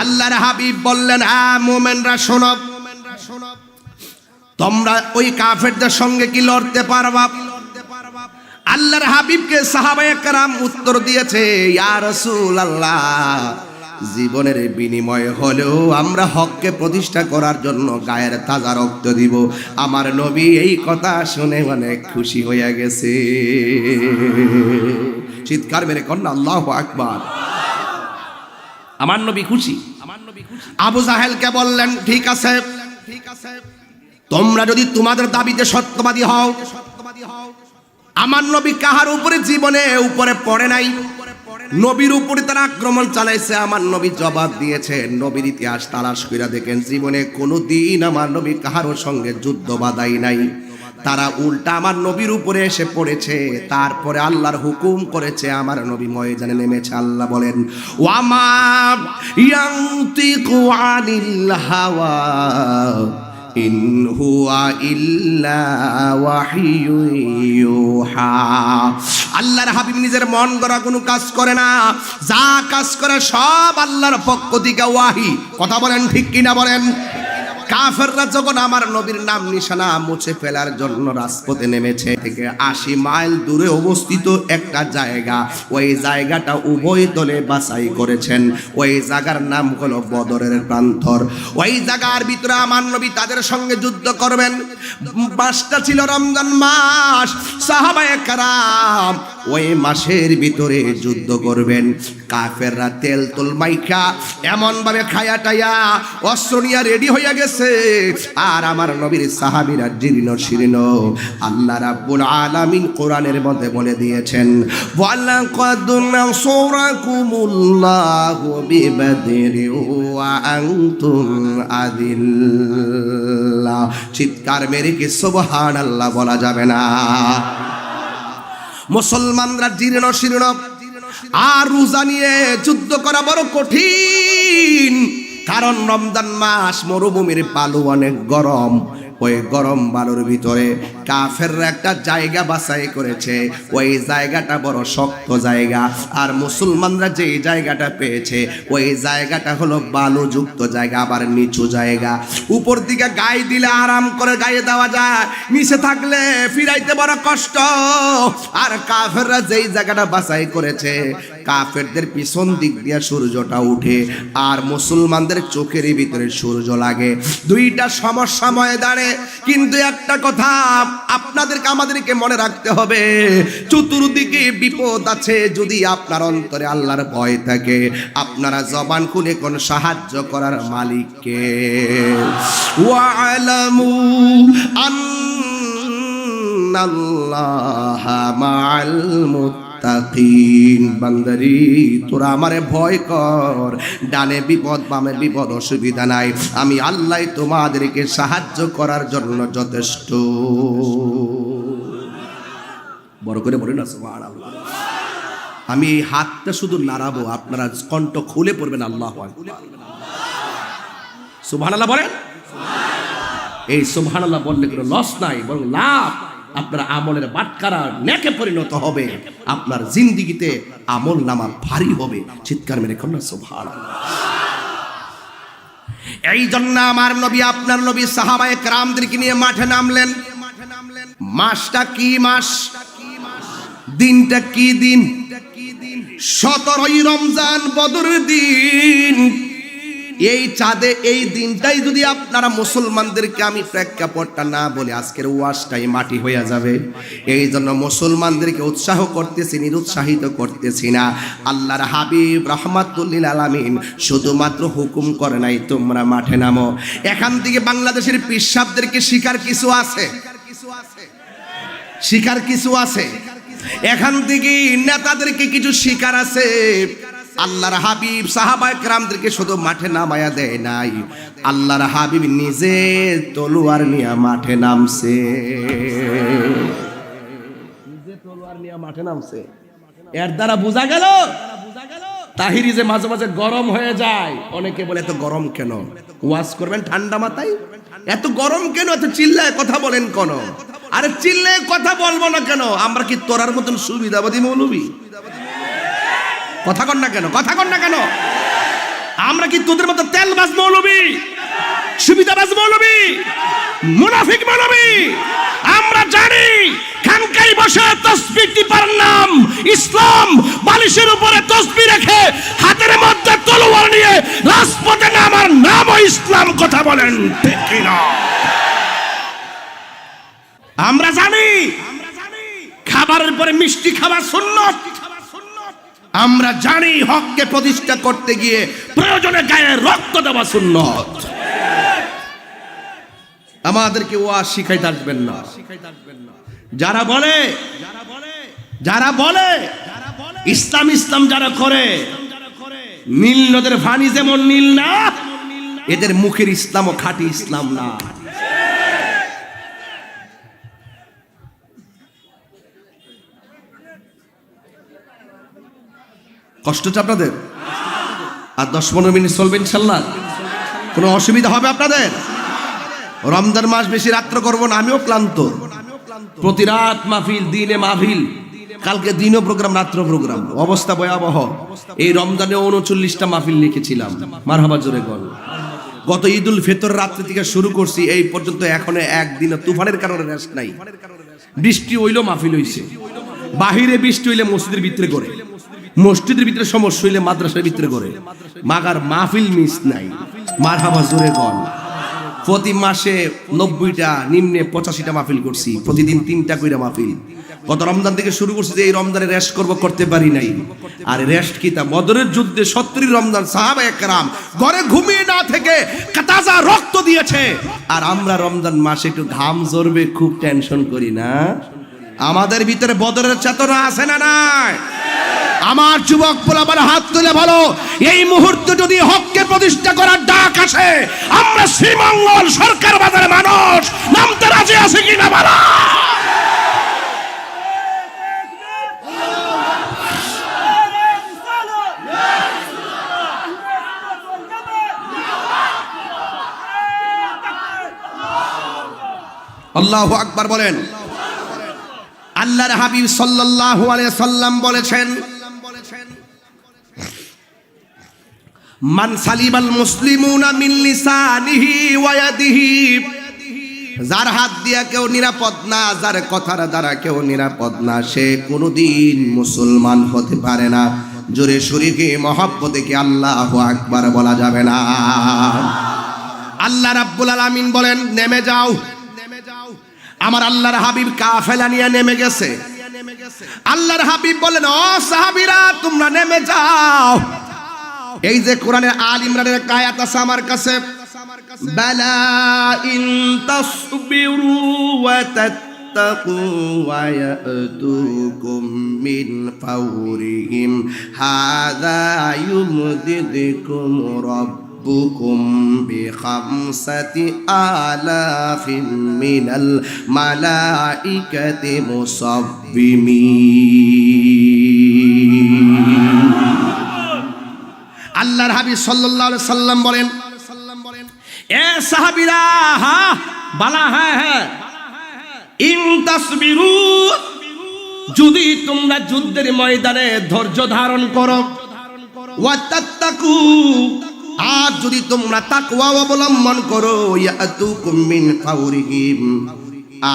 আল্লাহর হাবিব বললেন, হ্যাঁ মুমিনরা শোনো, তোমরা ওই কাফেরদের সঙ্গে কি লড়তে পারবা? আল্লাহর হাবিবকে সাহাবায়ে কেরাম উত্তর দিয়েছে, ইয়া রাসূলুল্লাহ, জীবনের বিনিময় হলেও আমরা হককে প্রতিষ্ঠা করার জন্য গায়ের তাজা রক্ত দিব। আমার নবী এই কথা শুনে অনেক খুশি হয়ে গেছে। চিৎকার মেরে কন্যা আল্লাহু আকবার। আমার নবী খুশি। আবু জাহেলকে বললেন, ঠিক আছে, তোমরা যদি তোমাদের দাবিতে সত্যবাদী হও, আমার নবী কাহার উপরে জীবনে উপরে পড়ে নাই, নবীর উপরে তারা আক্রমণ চালাইছে, আমার নবী জবাব দিয়েছে। নবীর ইতিহাস তালাশ কইরা দেখেন, জীবনে কোনো দিন আমার নবী কাহারও সঙ্গে যুদ্ধ বাধাই নাই, তারা উল্টা আমার নবীর উপরে এসে পড়েছে। তারপরে আল্লাহর হুকুম করেছে, আমার নবী ময়দানে নেমেছে। আল্লাহ বলেন, ওয়ামা ইয়ানতিকু আনিল হাওয়া ইন হুয়া ইল্লা ওয়াহিয়ু ইউহা। আল্লাহর হাবিব নিজের মন গড়া কোনো কাজ করে না, যা কাজ করে সব আল্লাহর পক্ষ থেকে ওয়াহি। কথা বলেন ঠিক কিনা বলেন? কাফেররা যখন আমার নবীর নাম নিশানা মুছে ফেলার জন্য রাজপথে নেমেছে, থেকে 80 মাইল দূরে অবস্থিত একটা জায়গা, ওই জায়গাটা উভয় দলে বাছাই করেছেন। ওই জায়গার নাম হলো বদরের প্রান্তর। ওই জায়গার ভিতরে আমার নবী তাদের সঙ্গে যুদ্ধ করবেন। মাসটা ছিল রমজান মাস। সাহাবায়ে কেরাম ওই মাসের ভিতরে যুদ্ধ করবেন। কাফেররা তেল তুল মাইখা এমন ভাবে খায়া টায়া অস্ত্র নিয়ে রেডি হইয়া গেছে, আর আমার নবীর সাহাবীরা জীর্ণ শীর্ণ। আল্লাহ রাব্বুল আলামিন কোরআনের মধ্যে বলে দিয়েছেন, ওয়ালাকাদ নাসরাকুমুল্লাহু বিবাদরি ওয়া আনতুম আযিল্লা। চিৎকার মেরে কি সুবহানাল্লাহ বলা যাবে না? মুসলমানরা জীর্ণ শীর্ণ, আর রোজা নিয়ে যুদ্ধ করা বড় কঠিন, কারণ রমজান মাস, মরুভূমির বালু অনেক গরম। ওই গরম বালুর ভিতরে কাফেররা একটা জায়গা বাছাই করেছে। ওই জায়গাটা বড় শক্ত জায়গা, আর মুসলমানরা যে জায়গাটা পেয়েছে ওই জায়গাটা হলো বালুযুক্ত জায়গা, আবার নিচু জায়গা। উপর দিকে গায়ে দিলে আরাম করে গায়ে দেওয়া যায়, নিচে থাকলে ফিরাইতে বড় কষ্ট। আর কাফেররা যেই জায়গাটা বাছাই করেছে, কাফেরদের পিছন দিক দিয়ে সূর্যটা উঠে, আর মুসলমানদের চোখের ভিতরে সূর্য লাগে। দুইটা সমস্যা ময়দানে। কিন্তু একটা কথা আপনাদেরকে আমাদেরকে মনে রাখতে হবে, চতুর্দিকে বিপদ আছে। যদি আপনার অন্তরে আল্লাহর ভয় থাকে, আপনারা জবান খুলে কোন সাহায্য করার মালিককে। ওয়ালামু আন্নাল্লাহা মাআল মুত্তাকিন। বান্দারি, তোরা আমারে ভয় কর, ডানে বিপদ বামে বিপদ অসুবিধা নাই, আমি আল্লাহ তোমাদেরকে সাহায্য করার জন্য যথেষ্ট। বড় করে বলেন না সুবহানাল্লাহ। আমি এই হাতটা শুধু নাড়াবো, আপনারা কণ্ঠ খুলে পড়বেন আল্লাহু আকবার। সুবহানাল্লাহ বলেন। এই সুবহানাল্লাহ বললে কোনো লস নাই, বরং লাভ। আপনার আমলের বাটখারা নেকে পরিণত হবে, আপনার জিন্দেগিতে আমল নামা ভারী হবে। চিৎকার মেরে কন্যা সুবহানাল্লাহ। এই জন্য আমার নবী, আপনার নবী সাহাবায়ে কেরামদেরকে নিয়ে মাঠে নামলেন। মাসটা কি মাস, দিনটা কি দিন? 17ই রমজান, বদরের দিন। এই চাঁদে, এই দিনটাই যদি আপনারা মুসলমানদেরকে আমি প্রেক্ষাপটটা না বলে, আজকের ওয়াজটাই মাটি হয়ে যাবে। এই জন্য মুসলমানদেরকে উৎসাহ করতেছি, নিরুৎসাহিত করতেছি না। আল্লাহর হাবিব রাহমাতুল লিল আলামিন শুধুমাত্র হুকুম করে নাই তোমরা মাঠে নামো। এখান থেকে বাংলাদেশের পিসাবদেরকে শিকার কিছু আছে, শিকার কিছু আছে। এখান থেকে নেতাদেরকে কিছু শিকার আছে। আল্লাহর হাবিব সাহাবায়ে কেরামদেরকে শুধু মাঠে নামায়া দেয় নাই, আল্লাহর হাবিব নিজে তলোয়ার নিয়ে মাঠে নামছে। নিজে তলোয়ার নিয়ে মাঠে নামছে। এর দ্বারা বোঝা গেল তাহিরি যে মাঝে মাঝে গরম হয়ে যায়। অনেকে বলে এত গরম কেন? ওয়াজ করবেন ঠান্ডা মাথায়, এত গরম কেন? এত চিল্লায় কথা বলেন কেন? আরে চিল্লায় কথা বলবো না কেন? আমরা কি তোরার মতন সুবিধাবাদী মৌলবী? কথা কন না কেন? কথা কন না কেন? আমরা কি তোদের মতো তেলবাজ মৌলবী, সুবিধাবাজ মৌলবী, মুনাফিক মৌলবী? আমরা জানি খানকাই বসে তাসবিহ টিপার নাম ইসলাম, বালিশের উপরে তাসবিহ রেখে হাতের মধ্যে তলোয়ার নিয়ে রাজপথে নামার নামও ইসলাম। কথা বলেন ঠিক কি না? আমরা জানি খাবারের পরে মিষ্টি খাওয়া সুন্নাত। আমরা জানি হককে প্রতিষ্ঠা করতে গিয়ে প্রয়োজনে গায়ে রক্ত দেওয়া সুন্নাত। আমাদেরকে ওয়াজ শিখাইতে আসবেন না। যারা বলে ইসলাম ইসলাম যারা করে, নীল নদের পানি যেমন নীল না, এদের মুখের ইসলামও খাঁটি ইসলাম না। কষ্ট হচ্ছে আপনাদের? আর 10-15 মিনিট চলবে ইনশাল্লাহ? কোনো অসুবিধা হবে আপনাদের? রমজান মাস বেশি রাত্র করব না, আমিও ক্লান্ত। প্রতি রাত মাহফিল, দিনে মাহফিল, কালকে দিনও প্রোগ্রাম, রাত্র প্রোগ্রাম, অবস্থা ভয়াবহ। এই রমজানে 39টা মাহফিল লিখেছিলাম। মারহাবা জোরে বল। গত ঈদুল ফিতর রাত্রি থেকে শুরু করছি, এই পর্যন্ত এখনো একদিন তুফানের কারণে রেস্ট নাই। বৃষ্টি হইলো মাহফিল হইছে, বাহিরে বৃষ্টি হইলে মসজিদের ভিতরে করে, মসজিদের ভিতরে সমস্যা হইলে মাদ্রাসার ভিতরে করে, মাগার মাহফিল মিস নাই। মারহাবা জোরে বল। প্রতি মাসে 90টা, নিম্নে 85টা মাহফিল করছি, প্রতিদিন 3টা কইরা মাহফিল। গত রমজান থেকে শুরু করছি যে এই রমজানে রেস্ট করব, করতে পারি নাই। আর রেস্ট কি তা, বদরের যুদ্ধে 70 রমজান সাহাবায়ে কেরাম ঘরে ঘুমিয়ে না থেকে তাজা রক্ত দিয়েছে। আর আমরা রমজান মাসে একটু ঘাম ঝরবে খুব টেনশন করি না। আমাদের ভিতরে বদরের চেতনা আছে না নাই? আমার যুবক পোলাপান হাত তুলে বলো, এই মুহূর্তে যদি হককে প্রতিষ্ঠা করার ডাক আসে, আমরা শ্রীমঙ্গল সরকার বাজারে মানুষ নামতে রাজি আছে কিনা বলো। আল্লাহু আকবার বলেন। আল্লাহর হাবিব সাল্লাল্লাহু আলাইহি সাল্লাম বলেছেন, মান সালিমাল মুসলিমুনা মিন লিসানিহি ওয়া ইয়াদিহি, যার হাত দিয়া কেউ নিরাপদ না, যার কথার দ্বারা কেউ নিরাপদ না, সে কোনোদিন মুসলমান হতে পারে না। জোরে শরীকে মহব্বতে কি আল্লাহু আকবার বলা যাবে না? আল্লাহ রাব্বুল আলামিন বলেন, নেমে যাও। আমার আল্লাহর হাবিব কাফেলা নিয়ে নেমে গেছে। আল্লাহর হাবিব বলেন, ও সাহাবীরা তোমরা নেমে যাও। এই যে কোরআনের আল ইমরানের আয়াত আছে আমার কাছে, বালা ইন তাসবিরু ওয়া তাত্তাকু ওয়া ইয়াতুকুম মিন ফাওরিহিম হাযা ইউমদিদকুম রাব্বুকুম বিখামসাতি আলাফিন মিনাল মালাইকাতি মুসাব্বিমিন। আল্লাহর হাবিব সাল্লাল্লাহু আলাইহি সাল্লাম বলেন, এ সাহাবীরা, হ্যাঁ বালা, হ্যাঁ ইন তাসবিরু, যদি তোমরা যুদ্ধের ময়দানে ধৈর্য ধারণ করো, ওয়া তাত্তাকু, আর যদি তোমরা তাকওয়া অবলম্বন করো, ইয়াতুকুম মিন ফাওরিহিম,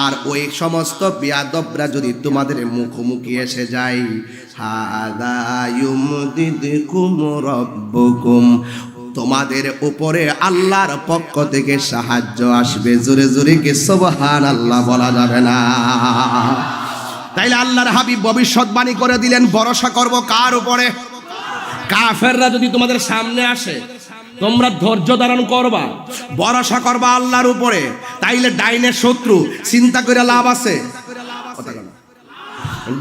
আর ওই সমস্ত বিয়াদবরা যদি তোমাদের মুখোমুখি এসে যায়, হাযা ইউমদিদকুম রাব্বুকুম, তোমাদের উপরে আল্লাহর পক্ষ থেকে সাহায্য আসবে। জোরে জোরে কি সুবহানাল্লাহ বলা যাবে না? তাইলে আল্লাহর হাবিব ভবিষ্যৎবাণী করে দিলেন, ভরসা করব কার উপরে? কাফেররা যদি তোমাদের সামনে আসে, তোমরা ধৈর্য ধারণ করবা, ভরসা করবা আল্লাহর উপরে। তাইলে ডাইনের শত্রু চিন্তা করে লাভ আছে?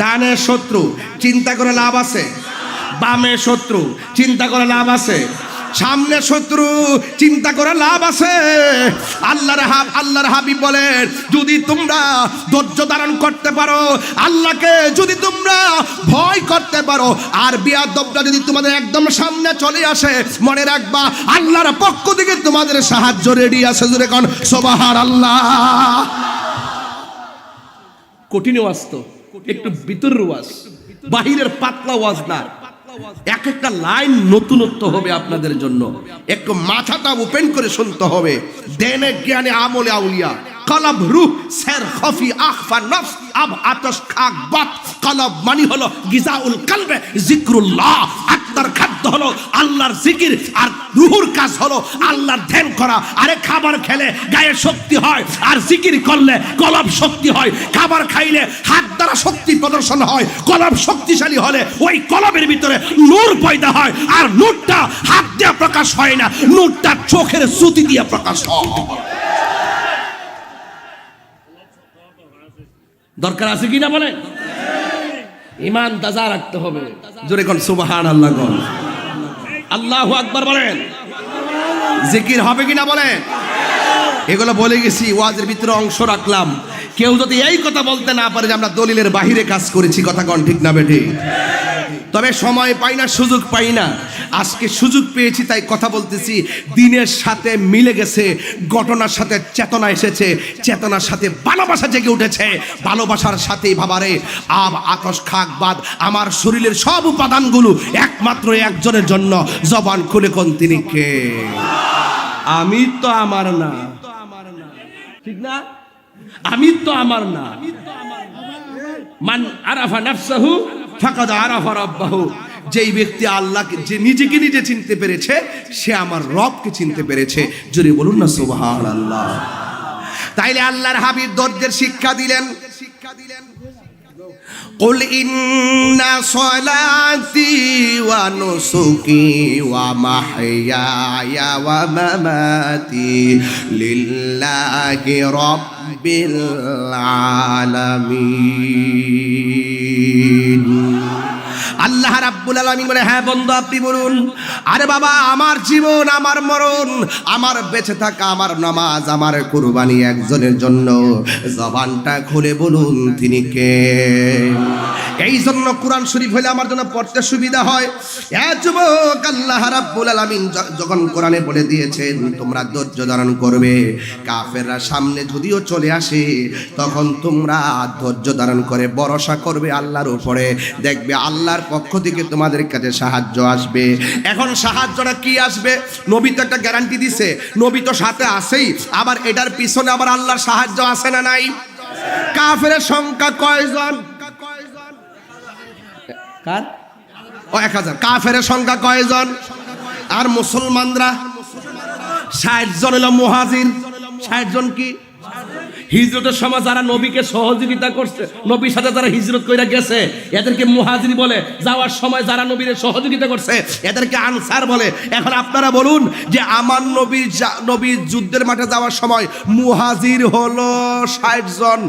ডানের শত্রু চিন্তা করে লাভ আছে? বামে শত্রু চিন্তা করে লাভ আছে? সামনে শত্রু চিন্তা করে লাভ আছে? আল্লাহর হাবিব বলেন, যদি তোমরা ধৈর্য ধারণ করতে পারো, আল্লাহকে যদি তোমরা ভয় করতে পারো, আর বিয়াদবরা যদি তোমাদের একদম সামনে চলে আসে, মনে রাখবা আল্লাহর পক্ষ থেকে তোমাদের সাহায্য রেডি আছে। জোরে কোন সুবহানাল্লাহ। কঠিন ওয়াজ তো, একটু ভিতরের ওয়াজ, বাহিরের পাতলা ওয়াজ না। এক একটা লাইন নতুনত্ব হবে আপনাদের জন্য, একটু মাথাটা ওপেন করে শুনতে হবে। দেনে জ্ঞানে আমলে আউলিয়া, কলব রূহ সের খফি আখফা নফস আব আতশ খাক বাত। কলব মানে হলো গিজাউল কলবে জিক্রুল্লাহ, আত্মার খাদ্য হলো আল্লাহর জিকির, আর রুহুর কাজ হলো আল্লাহর ধ্যান করা। আরে খাবার খেলে গায়ে শক্তি হয়, আর জিকির করলে কলব শক্তি হয়। খাবার খাইলে হাত দ্বারা শক্তি প্রদর্শন হয়, কলব শক্তিশালী হলে ওই কলবের ভিতরে নূর পয়দা হয়। আর নূরটা হাত দিয়ে প্রকাশ হয় না, নূরটা চোখের সুতি দিয়ে প্রকাশ হয়। দরকার আছে কিনা বলেন? ঈমান তাজা রাখতে হবে। জোরে কোন সুবহানাল্লাহ কোন। আল্লাহু আকবার বলেন। জিকির হবে কিনা বলেন? এগুলো বলে গেছি, ওয়াজের ভিতরে অংশ রাখলাম। কেউ যদি এই কথা বলতে না পারে যে আমরা দলিলের বাহিরে কাজ করেছি, কথা কোন ঠিক না বেঠিক? তবে সময় পাই না, সুযোগ পাই না। আজকে সুযোগ পেয়েছি তাই কথা বলতেছি। দিনের সাথে মিলে গেছে, ঘটনার সাথে চেতনা এসেছে, চেতনার সাথে ভালোবাসা জেগে উঠেছে, ভালোবাসার সাথেই ভাবারে আব আকাশ খাক বাদ আমার শরীরের সব উপাদানগুলো একমাত্র একজনের জন্য। জবান খুলে কোন তিনি কে? আমি তো আমার না, ঠিক না? আমি তো আমার না। মান আরাফা নাফসাহু ফাকাদ আরাফা রাব্বাহু। যেই ব্যক্তি আল্লাহকে, যে নিজেকে নিজে চিনতে পেরেছে, সে আমার রবকে চিনতে পেরেছে। জোরে বলুন না সুবহানাল্লাহ। তাইলে আল্লাহর হাবিব ধৈর্যের শিক্ষা দিলেন। কুল ইন্না সলাতি ওয়া নুসুকি ওয়া মাহইয়ায়া ওয়া মামাতি লিল্লাহি রাব্বিল আলামিন। আল্লাহ রাব্বুল আলামিন বলে, হ্যাঁ বন্ধু আপনি বলুন। আরে বাবা, আমার জীবন, আমার মরণ, আমার বেঁচে থাকা, আমার নামাজ, আমার কুরবানি একজনের জন্য। জবানটা খুলে বলুন তিনি কে? এই জন্য কোরআন শরীফ হলে আমার জন্য পড়তে সুবিধা হয়। এ যুবক, আল্লাহ রাব্বুল আলামিন যখন কোরআনে বলে দিয়েছেন তোমরা ধৈর্য ধারণ করবে, কাফেররা সামনে যদিও চলে আসে তখন তোমরা ধৈর্য ধারণ করে ভরসা করবে আল্লাহর উপরে। দেখবে আল্লাহর পক্ষ থেকে তোমাদের কাছে সাহায্য আসবে। এখন সাহায্যটা কি আসবে? নবী তো একটা গ্যারান্টি দিছে, নবী তো সাথে আছেই, আবার এটার পিছনে আবার আল্লাহর সাহায্য আছে না নাই? কাফেরের সংখ্যা কয়জন? কার? ও 1000। কাফেরের সংখ্যা কয়জন? আর মুসলমানরা 60 জন হলো মুহাজির। 60 জন কি? হিজরতের সময় যারা নবীকে সহযোগিতা করছে, নবীর সাথে যারা হিজরত কইরা গেছে, এদেরকে মুহাজির বলে। যাওয়ার সময় যারা নবীর সহযোগিতা করছে এদেরকে আনসার বলে। এখন আপনারা বলুন যে আমার নবীর যুদ্ধের মাঠে যাওয়ার সময় মুহাজির হলো 60 জন,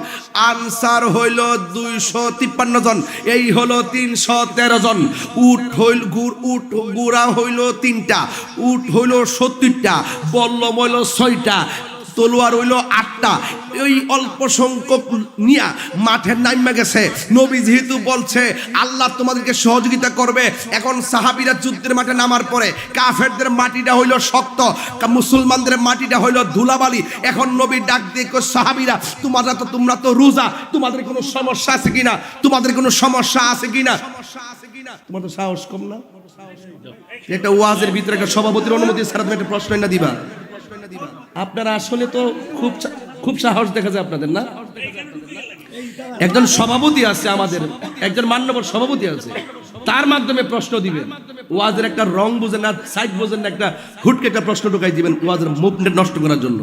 আনসার হইল 253 জন, এই হলো 313 জন। উট গুড়া হইল 3টা, উট হইল 70টা, বল্লম হইল 6টা, তলোয়ার হইল 8টা। এই অল্প সংখ্যক নিয়া মাঠের নাইমা গেছে। নবী যেহেতু বলছে আল্লাহ তোমাদেরকে সহযোগিতা করবে, এখন সাহাবীরা যুদ্ধের মাঠে নামার পরে কাফেরদের মাটিটা হইল শক্ত, মুসলমানদের মাটিটা হইল ধুলাবালি। এখন নবী ডাক দিয়ে কই, সাহাবীরা তোমরা তো রোজা, তোমাদের কোনো সমস্যা আছে কিনা? তোমাদের কোনো সমস্যা আছে কিনা? তোমাদের সাহস কম না? একটা ওয়াজের ভিতরে একটা সভাপতির অনুমতি ছাড়া তুমি একটা প্রশ্ন না দিবা? আপনারা আসলে তো খুব সাহস দেখা যায় আপনাদের, না? একজন সভাপতি আছে, আমাদের একজন মান্যবর সভাপতি আছে, তার মাধ্যমে প্রশ্ন দিবেন। ওয়াজের একটা রং বুঝেন না, সাইড বুঝেন না, একটা হুটকে একটা প্রশ্ন ঢুকাই দিবেন ওয়াজের মুভমেন্ট নষ্ট করার জন্য।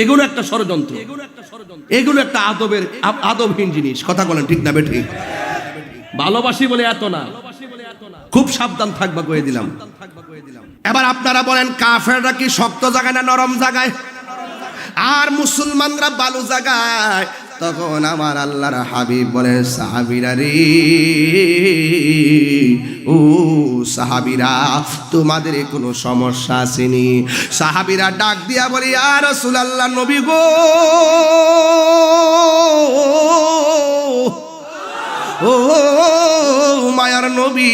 এগুলো একটা ষড়যন্ত্র, এগুলো একটা আদবহীন জিনিস। কথা বলেন ঠিক না বেঠিক? ভালোবাসি বলে এত না, খুব সাবধান থাকবা কয়ে দিলাম। এবার আপনারা বলেন, কাফেররা কি শক্ত জায়গায় না নরম জায়গায়? আর মুসলমানরা বালু জায়গায়? তখন আমার আল্লাহর হাবিব বলে, সাহাবীরা রে, ও সাহাবীরা, তোমাদের কোনো সমস্যা আসেনি? সাহাবীরা ডাক দিয়া বলি, ইয়া রাসূলুল্লাহ, নবী গো, ও মায়ার নবী,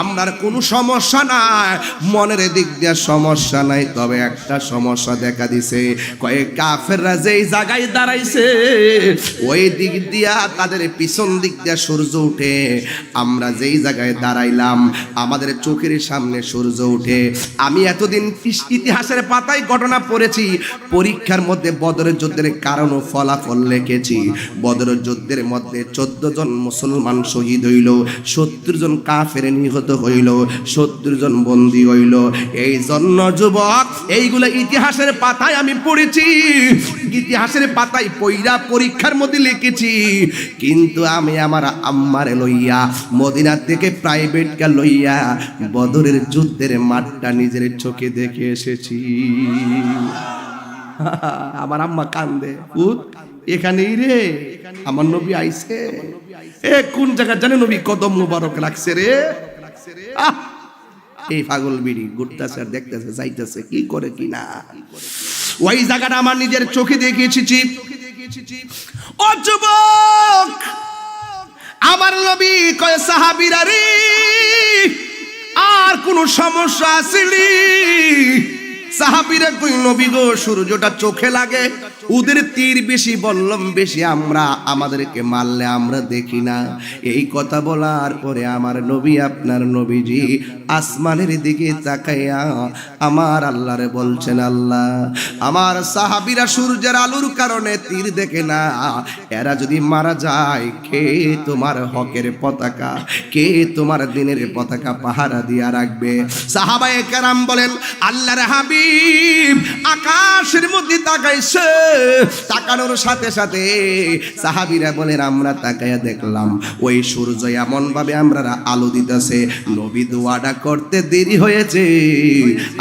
আমরার কোনো সমস্যা নাই, মনের দিক দিয়ে সমস্যা নাই, তবে একটা সমস্যা দেখা দিছে। কয়েক কাফেররা যেই জায়গায় দাঁড়াইছে ওই দিক দিয়া তাদের পিছন দিক দিয়া সূর্য উঠে, আমরা যেই জায়গায় দাঁড়াইলাম আমাদের চোখের সামনে সূর্য উঠে। আমি এতদিন ইতিহাসের পাতায় ঘটনা পড়েছি, পরীক্ষার মধ্যে বদরের যুদ্ধের কারণ ও ফলাফল লিখেছি। বদরের যুদ্ধের মধ্যে 14 জন মুসলমান শহীদ হইল, 70 জন কাফের নিহত হইল, 70 জন বন্দী হইল। এই জন্য যুবক, এইগুলো ইতিহাসের পাতায় আমি পড়েছি, ইতিহাসের পাতায় পইরা পরীক্ষার মধ্যে লিখেছি। কিন্তু আমি আমার আম্মারে লইয়া মদিনা থেকে প্রাইভেট কার লইয়া বদরের যুদ্ধের মাঠটা নিজের চোখে দেখে এসেছি। আমার আম্মা কান্দে, এখানেই রে আমার নবী আইছে। কোন জায়গা জানে নবী কদম মুবারক লাগছে রে। এই পাগল বিড়ি ঘুরতেছে আর দেখতেছে, যাইতেছে কি করে কি না। ওই জায়গাটা আমার নিজের চোখে দেখেছি। ও যুবক, আমার নবী কয় সাহাবীরা রে, আর কোন সমস্যা আসেনি? সাহাবীরা কই নবী গো, সূর্যটা চোখে লাগে, ওদের তীর বেশি, বললাম বেশি, আমরা আমাদেরকে মারলে আমরা দেখি না। এই কথা বলার পরে আমার নবী, আপনার নবীজি আসমানের দিকে তাকাইয়া আমার আল্লাহরে বলছেন, আল্লাহ, আমার সাহাবীরা সূর্যের আলোর কারণে তীর দেখে না, এরা যদি মারা যায়, কে তোমার হকের পতাকা, কে তোমার দিনের পতাকা পাহারা দিয়া রাখবে? সাহাবায়ে কেরাম বলেন, আল্লাহর হাবিব আকাশের মধ্যে তাকাইছে, তাকানোর সাথে সাথে সাহাবীরা বলেন, আমরা তাকাইয়া দেখলাম ওই সূর্য এমন ভাবে আমরা আলো দিতেছে, নবী দোয়াটা করতে দেরি হয়েছে,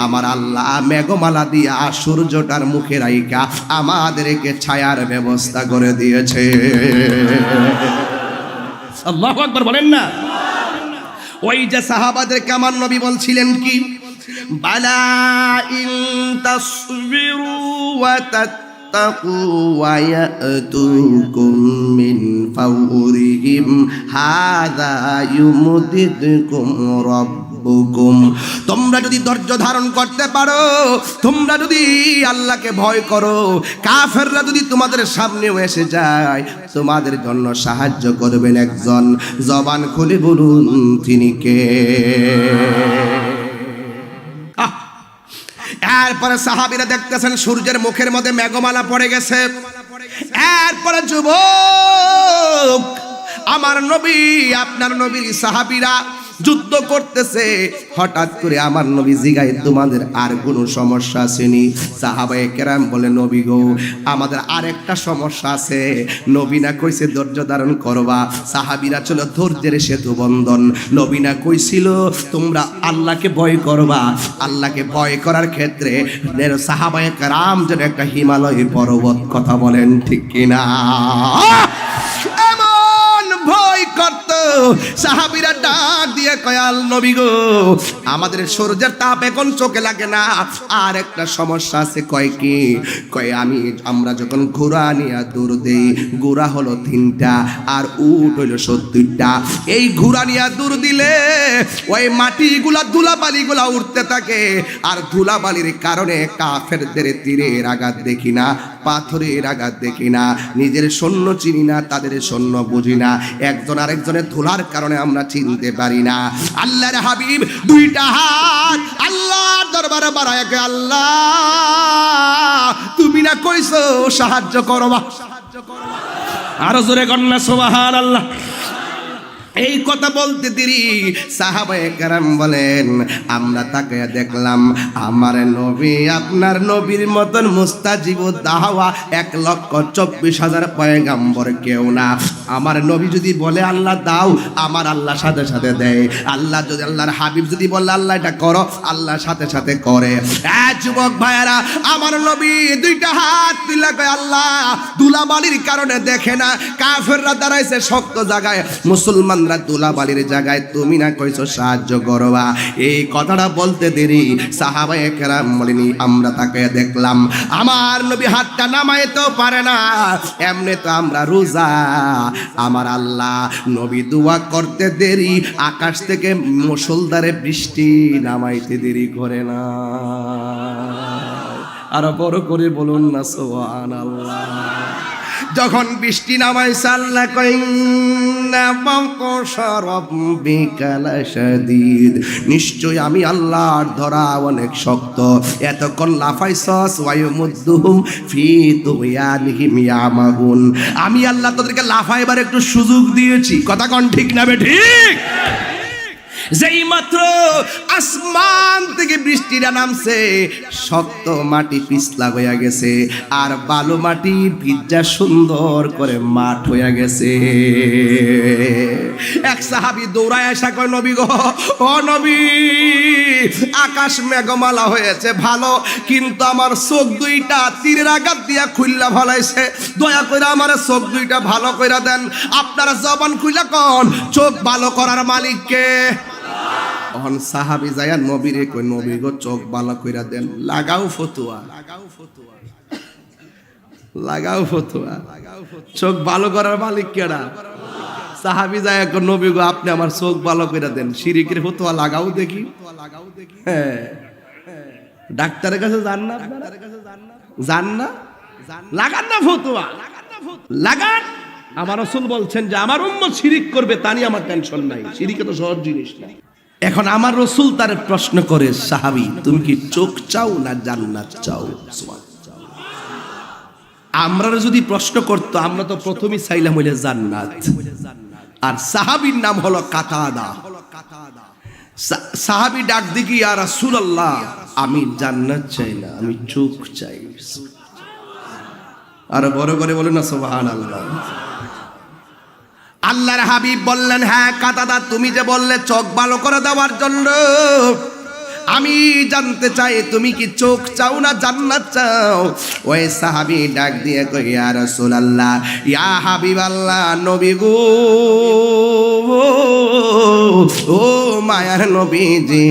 আমার আল্লাহ মেঘমালা দিয়া সূর্যটার মুখে রাইখা আমাদেরকে ছায়ার ব্যবস্থা করে দিয়েছে। আল্লাহু আকবার বলেন না। ওই যে সাহাবাদেরকে আমার নবী বলছিলেন কি, বালা ইন তাসবিরু ওয়া তাত্তাকু ওয়া ইয়াতুকুম মিন ফাওরিহিম হাযা ইউমদিদকুম রাব্বুকুম। তোমরা যদি ধৈর্য ধারণ করতে পারো, তোমরা যদি আল্লাহকে ভয় করো, কাফেররা যদি তোমাদের সামনেও এসে যায়, তোমাদের জন্য সাহায্য করবেন একজন। জবান খুলে বলুন তিনি কে? এরপরে সাহাবীরা দেখতেছেন সূর্যের মুখের মধ্যে মেঘমালা পড়ে গেছে। এরপরে যুবক, আমার নবী, আপনার নবীর সাহাবীরা যুদ্ধ করতেছে। হঠাৎ করে আমার নবী জিগায়, তোমাদের আর কোনো সমস্যা আসেনি? সাহাবায়ে কেরাম বলে, নবী গো, আমাদের আরেকটা সমস্যা আছে। নবী না কইছে ধৈর্য ধারণ করবা, সাহাবীরা ছিল ধৈর্যের সেতু বন্ধন। নবী না কইছিল তোমরা আল্লাহকে ভয় করবা, আল্লাহকে ভয় করার ক্ষেত্রে সাহাবায়ে কেরাম যেন একটা হিমালয় পর্বত, কথা বলেন ঠিক কিনা? ভয় করত। সাহাবীরা ডাক দিয়ে কয়াল, নবী গো, আমাদের সূর্যের তাপ এখন চোখে লাগে না, আর একটা সমস্যা আছে। কয় কি? কয় আমরা যখন ঘোড়া নিয়ে দৌড় দেই, ঘোড়া হলো 3টা আর উট হইলো 70টা। এই ঘোড়া নিয়ে দৌড় দিলে ওই মাটিগুলা, ধুলাবালিগুলা উঠতে থাকে, আর ধুলাবালির কারণে কাফেরদের তীরের আঘাত দেখি না, পাথরের আঘাত দেখি না, নিজের সৈন্য চিনি না, তাদের সৈন্য বুঝি না, একজন আরেকজনের ধুলার কারণে আমরা চিনতে পারি না। আল্লাহর হাবিব 2টা হাত আল্লাহর দরবারে বাড়ায়, আল্লাহ তুমি না কইছো সাহায্য করবা, আরো জোরে কন্যা সুবহানাল্লাহ। এই কথা বলতে দেরি সাহাবায়ে কেরাম বলেন, আমরা তাকায়া দেখলাম আমার নবী, আপনার নবীর মতন মুস্তাজিবুদ দাওয়া 1,24,000 পয়গাম্বর কেউ না। আমার নবী যদি বলে আল্লাহ দাও, আমার আল্লাহ সাথে সাথে দেয়। আল্লাহ যদি, আল্লাহর হাবিব যদি বলে আল্লাহ এটা করো, আল্লাহ সাথে সাথে করে। যুবক ভাইয়েরা, আমার নবী 2টা হাত তুলে কয়, আল্লাহ ধুলাবালির কারণে দেখে না, কাফেররা দাঁড়াইছে শক্ত জায়গায়, মুসলমান ধুলাবালির জায়গায়, তুমি না কইছো সাহায্য করবা। এই কথাটা বলতে দেরি সাহাবায়ে কেরাম বলেনি, আমরা তাকে দেখলাম আমার নবী হাতটা নামাইতেও পারে না, এমনি তো আমরা রোজা। আমার আল্লাহ নবী দোয়া করতে দেরি, আকাশ থেকে মুষলধারে বৃষ্টি নামাইতে দেরি করে না। আরো বড় করে বলুন না সুবহানাল্লাহ। যখন বৃষ্টি নামাইছে, আল্লাহ কয়, নিশ্চয় আমি আল্লাহর ধরা অনেক শক্ত, এতক্ষণ লাফাইছস, আমি আল্লাহ তোদেরকে লাফাইবার একটু সুযোগ দিয়েছি। কথা কন ঠিক না বে ঠিক? যেই মাত্র আসমান থেকে বৃষ্টিটা নামছে, শক্ত মাটি পিছলা হয়ে গেছে, আর বালু মাটি ভিজা সুন্দর করে মাঠ হয়ে গেছে। এক সাহাবী দৌড়ায় আসা কয়, নবী গো, ও নবী, আকাশ মেঘমালা হয়েছে ভালো, কিন্তু আমার চোখ 2টা তীরের আঘাত দিয়া খুইল্লা ফলাইছে, দয়া করে আমার চোখ 2টা ভালো কইরা দেন। আপনারা জবান খুইলা কোন, চোখ ভালো করার মালিক কে? তখন সাহাবী যায়া নবীরে কই, নবী গো চোখ ভালো কইরা দেন। লাগাও ফতুয়া, লাগাও ফতুয়া। চোখ ভালো করার মালিক কেডা? সাহাবী যায় কই, নবী গো আপনি আমার চোখ ভালো কইরা দেন, শিরিকের ফতুয়া লাগাও দেখি। হ্যাঁ, ডাক্তারের কাছে যান না, যান না, লাগান না ফতুয়া, লাগান। আমার রাসূল বলছেন যে আমার উম্মত শিরিক করবে, তা নিয়ে আমার টেনশন নাই, শিরিকে তো সহজ জিনিস না। এখন আমার রাসূল তার প্রশ্ন করে, সাহাবী তুমি কি চোখ চাও না জান্নাত চাও? আমরা যদি প্রশ্ন করতো, আমরা তো প্রথমেই চাইলাম হইলে জান্নাত। আর সাহাবীর নাম হলো কাতাদা। সাহাবী ডাক দিকি, ইয়া রাসূলুল্লাহ আমি জান্নাত চাই না, আমি চোখ চাই। আর বড় করে বলেন না সুবহানাল্লাহ। আল্লাহর হাবিব বললেন, হ্যাঁ কাতাদা তুমি যে বললে চোখ ভালো করে দেওয়ার জন্য, আমি জানতে চাই তুমি কি চোখ চাও না জান্নাত চাও? ওই সাহাবী ডাক দিয়ে কই, ইয়া রাসূলুল্লাহ, ইয়া হাবিবাল্লাহ, নবী গো, ও মায়ার নবীজি,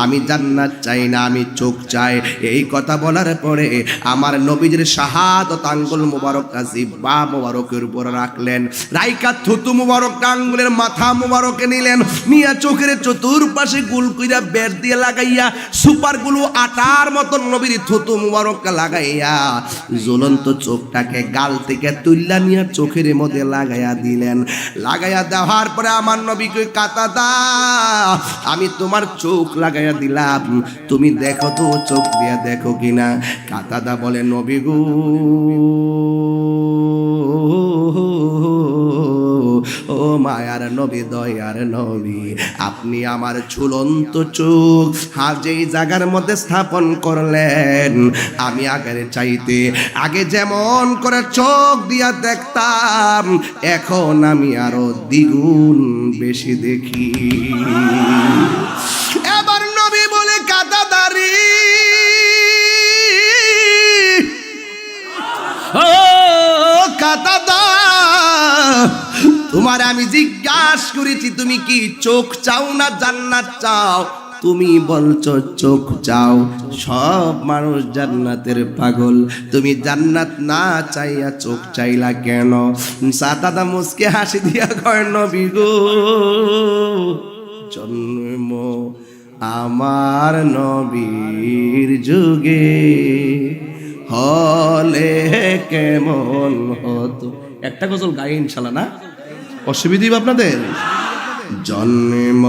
আমি জান্নাত চাই না, আমি চোখ চাই। এই কথা বলার পরে আমার নবীজির শাহাদাত আঙ্গুল মুবারক জিহ্বা মুবারকের উপর রাখলেন, রাইকা থুতু মুবারক আঙ্গুলের মাথা মুবারকে নিলেন, নিয়া চোখের চতুর্পাশে গোল কইরা বের দিয়ে লাগাইয়া সুপারগুলো আটার মতন নবীর থুতু মুবারক লাগাইয়া জ্বলন্ত চোখটাকে গাল থেকে তুইলা নিয়ে চোখের মধ্যে লাগাইয়া দিলেন। লাগাইয়া দেওয়ার পরে আমার নবী কই, কাতাদা আমি তোমার চোখ লাগাইয়া দিলাম, তুমি দেখো তো চোখ দিয়া দেখো কিনা। কাতাদা বলে, নবী গো, ও মায়ার নবী, দয়ার নবী, আপনি আমার ঝুলন্ত চোখ যেই জায়গার মধ্যে স্থাপন করলেন, আমি আগের চাইতে আগে যেমন করে চোখ দিয়া দেখতাম, এখন আমি আরো দ্বিগুণ বেশি দেখি। এবার নবী বলে, কাতাদারি ও কাতাদা, তোমার আমি জিজ্ঞাসা করেছি তুমি কি চোখ চাও না জান্নাত চাও? তুমি বলছো চোখ চাও। সব মানুষ জান্নাতের পাগল, তুমি জান্নাত না চাইয়া চোখ চাইলা কেন? সাদাদা মুসকে হাসি দিয়া কয়, নবী গো, জন্ম আমার নবীর যুগে হলে কেমন হতো। একটা গজল গাই ইনশাল্লাহ, না অসুবিধা আপনাদের? জন্ম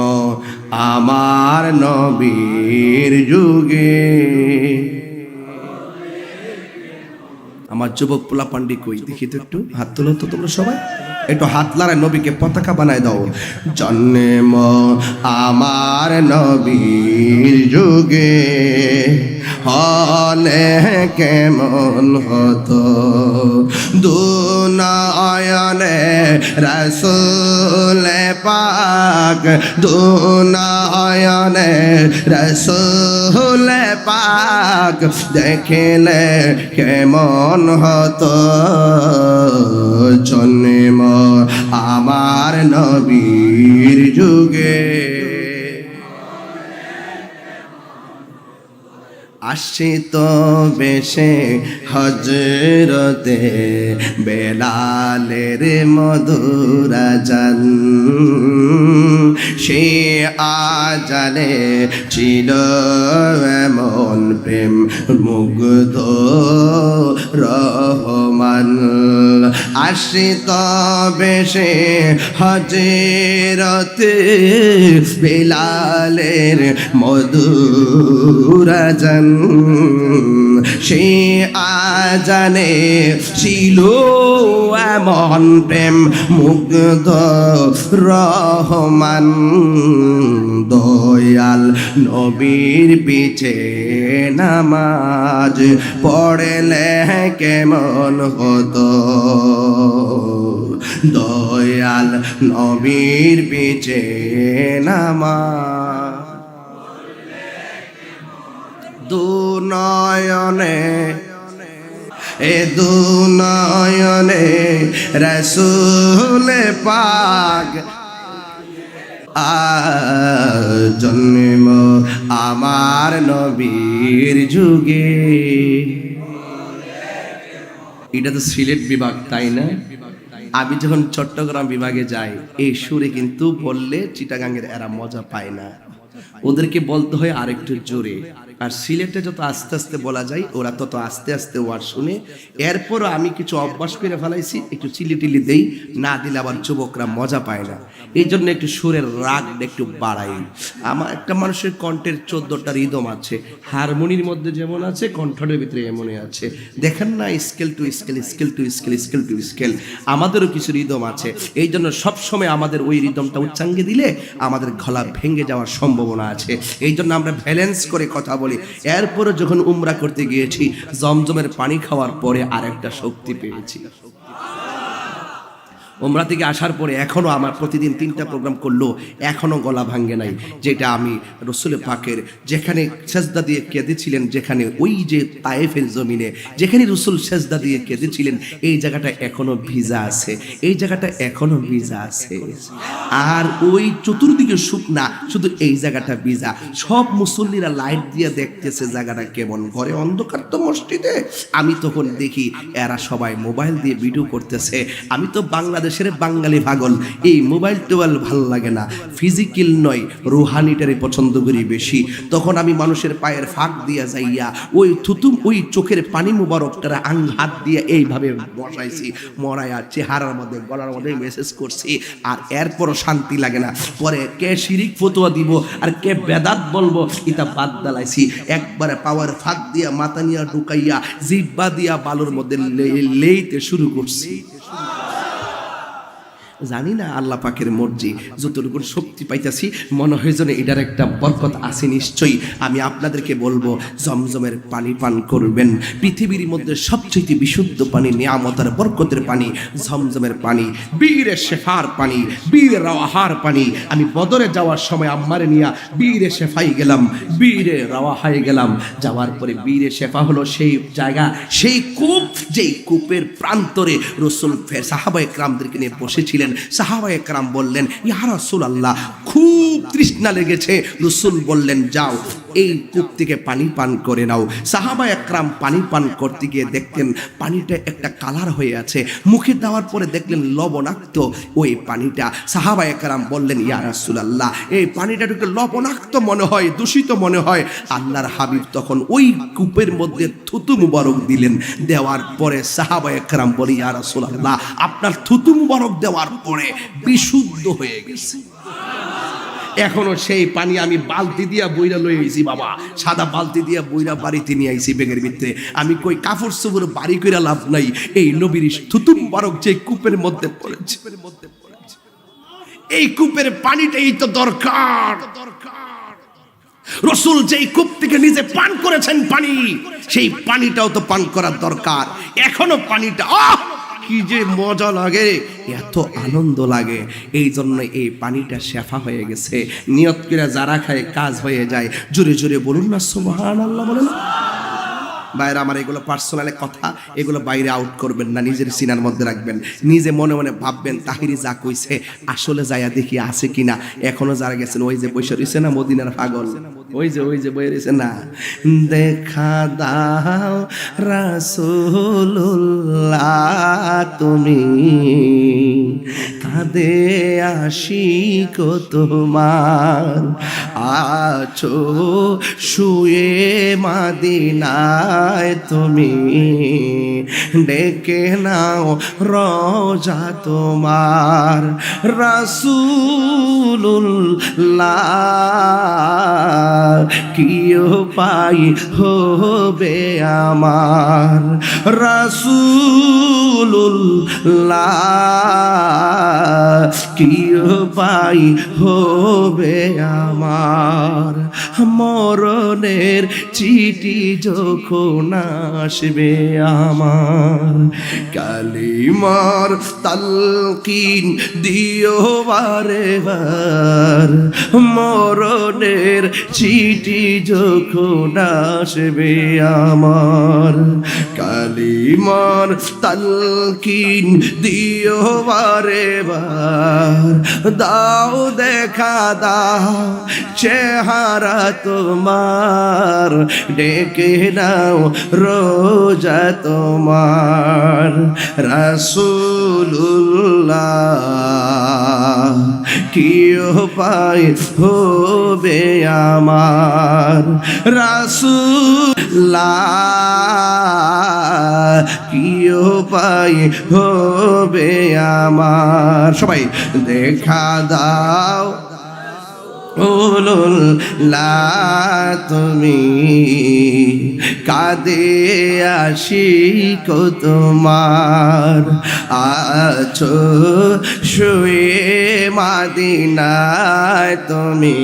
আমার নবীর যুগে, আমার যুবক পোলা পান্ডি কই দেখি তো, একটু হাত তোলো তো তোমরা সবাই, একটু হাত লাড়ায় নবীকে পতাকা বানায় দাও। জন্ম আমার নবীর যুগে হলে কেমন হতো, দুনয়নে রাসূল পাক, দুনয়নে রাসূল পাক দেখলে কেমন হতো, জন্ম আমার নবীর যুগে। আসি তো বেশে হজরতে বেলালের মধুর আজান, সে আজানে ছিল এমন প্রেম মুগ্ধ রহমান। আসি তো বেশে হজরতে বেলালের মধুর আজান, সে আজানে ছিল এমন প্রেম মুগ্ধ রহমান। দয়াল নবীর পিছে নামাজ পড়লে কেমন হতো, দয়াল নবীর পিছে নামাজ দুনয়নে, এ দুনয়নে রাসূল পাক জন্ম আমার নবীর যুগে। এটা তো সিলেট বিভাগ, তাই না? আমি যখন চট্টগ্রাম বিভাগে যাই এই সুরে কিন্তু বললে চিটাগাঙ্গের এরা মজা পায় না, ওদেরকে বলতে হয় আরেকটু জোরে। আর সিলেটে যত আস্তে আস্তে বলা যায় ওরা তত আস্তে আস্তে ওয়ার শুনে। এরপরও আমি কিছু অভ্যাস করে ফেলাইছি, একটু চিলি টিলি দেই, না দিলে আবার যুবকরা মজা পায় না। এই জন্য একটু সুরের রাগটা একটু বাড়াই। আমার একটা মানুষের কণ্ঠের 14টা রিদম আছে, হারমোনির মধ্যে যেমন আছে কণ্ঠের ভিতরে এমনই আছে। দেখেন না, scale to scale, scale to scale, scale to scale. আমাদেরও কিছু রিদম আছে, এই জন্য সবসময় আমাদের ওই রিদমটা উচ্চাঙ্গে দিলে আমাদের গলা ভেঙে যাওয়ার সম্ভাবনা আছে। এই জন্য আমরা ব্যালেন্স করে কথা বলি। এরপরে যখন উমরা করতে গিয়েছি জমজমের পানি খাওয়ার পরে আরেকটা শক্তি পেয়েছি। উমরা থেকে আসার পরে এখনো আমার প্রতিদিন 3টা প্রোগ্রাম করলো এখনো গলা ভাঙ্গে নাই। যেটা আমি রসুল পাকের যেখানে সেজদা দিয়ে কেঁদেছিলেন, যেখানে ওই যে তায়েফের জমিনে যেখানে রসুল সেজদা দিয়ে কেঁদেছিলেন, এই জায়গাটা এখনো ভিজা আছে, এই জায়গাটা এখনো ভিজা আছে। আর ওই চতুর্দিকে শুকনা, শুধু এই জায়গাটা ভিজা। সব মুসল্লিরা লাইট দিয়ে দেখতেছে জায়গাটা কেমন, ঘরে অন্ধকার তো মসজিদে। আমি তখন দেখি এরা সবাই মোবাইল দিয়ে ভিডিও করতেছে। আমি তো বাংলাদেশের বাঙালি পাগল, এই মোবাইল টোবাইল ভাল লাগে না, ফিজিক্যাল নয় রুহানিটারে পছন্দ করি বেশি। তখন আমি মানুষের পায়ের ফাঁক দিয়া যাইয়া ওই থুতুম ওই চোখের পানি মুবারকটারা হাত দিয়ে এইভাবে বসাইছি, মরাইয়া চেহারার মধ্যে গলার মধ্যে মেসেজ করছি। আর এরপরও শান্তি লাগে না। পরে কে শিরিক ফতোয়া দিব আর কে বেদাত বলবো এটা বাদ দালাইছি। একবারে পাওয়ার ফাঁক দিয়া মাথা নিয়া ঢুকাইয়া জিব্বা দিয়া বালুর মধ্যে লেইতে শুরু করছি। জানি না আল্লাহ পাকের মর্জি, যতটুকু শক্তি পাইতেছি মনে হয় যেন এটার একটা বরকত আছে নিশ্চয়ই। আমি আপনাদেরকে বলবো জমজমের পানি পান করবেন। পৃথিবীর মধ্যে সবচেয়ে বিশুদ্ধ পানি, নিয়ামতের বরকতের পানি জমজমের পানি, বীরে শেফার পানি, বীরে রাওয়াহার পানি। আমি বদরে যাওয়ার সময় আম্মারে নিয়া বীরে শেফাই গেলাম, বীরে রাওয়াহাই গেলাম। যাওয়ার পরে বীরে শেফা হলো সেই জায়গা, সেই কূপ, যেই কূপের প্রান্তরে রসুল সাহাবায়ে কেরামদেরকে নিয়ে বসেছিলেন। সাহাবায়ে কেরাম বললেন, ইয়া রাসূলুল্লাহ, খুব তৃষ্ণা লেগেছে। রসুল বললেন, যাও এই কূপ থেকে পানি পান করে নাও। সাহাবায়ে কেরাম পানি পান করতে গিয়ে দেখতেন পানিটা একটা কালার হয়ে আছে। মুখে দেওয়ার পরে দেখলেন লবণাক্ত ওই পানিটা। সাহাবায়ে কেরাম বললেন, ইয়া রাসূলুল্লাহ, এই পানিটা একটু লবণাক্ত মনে হয়, দূষিত মনে হয়। আল্লাহর হাবিব তখন ওই কূপের মধ্যে থুতু মুবারক দিলেন। দেওয়ার পরে সাহাবায়ে কেরাম বলে, ইয়া রাসূলুল্লাহ, আপনার থুতু মুবারক দেওয়ার পরে বিশুদ্ধ হয়ে গেছে। এখনো সেই পানি আমি বালতি দিয়া বইরা লই আইছি বাবা, সাদা বালতি দিয়া বইরা বাড়িতে নিয়ে আইছি ব্যাগের ভিতরে। আমি কই কাপড় চোপড় বাড়ি কইরা লাভ নাই, এই নবীর থুতু মুবারক যে কূপের মধ্যে পড়েছে, এই কূপের পানিটাই তো দরকার। রসুল যেই কূপ থেকে নিজে পান করেছেন পানি, সেই পানিটাও তো পান করার দরকার। এখনো পানিটা কি যে মজা লাগে, এত আনন্দ লাগে। এই জন্য এই পানিটা শেফা হয়ে গেছে। নিয়ত করে যারা খায় কাজ হয়ে যায়। জোরে জোরে বলুন না সুবহানাল্লাহ, বলেন। বাইরে আমার এগুলো পার্সোনাল কথা, এগুলো বাইরে আউট করবেন না, নিজের সিনার মধ্যে রাখবেন। নিজে মনে মনে ভাববেন তাহিরি যা কইছে আসলে যাইয়া দেখি আছে কিনা। এখনো যারা গেছেন ওই যে বসে রয়েছে না মদিনার পাগল, ওই যে বয়ে রয়েছে না, দেখা দাও রাসূলুল্লাহ তুমি, কাঁদে আশিক তোমার, আছো শুয়ে মাদিনায় তুমি, ডেকে নাও রোজা তোমার। রাসূলুল্লাহ কি উপায় হবে আমার, রাসূলুল্লাহ কি উপায় হবে আমার। মরণের চিঠি যখন আসবে আমার, কালিমার তালকিন দিও বারে বার। মরণের চিঠি যখন আসবে আমার, কালিমার তালকিন দিও বারে বার। একবার দাও দেখা দাও চেহারা তোমার, ডেকে নাও রোজা তোমার। রাসূলুল্লাহ কি উপায় হবে আমার, রাসূলুল্লাহ কি উপায় হবে আমার। সবাই দেখা দাও রাসূলুল্লাহ তুমি, কাঁদে আশিক তোমার, আছো শুয়ে মদিনায় তুমি,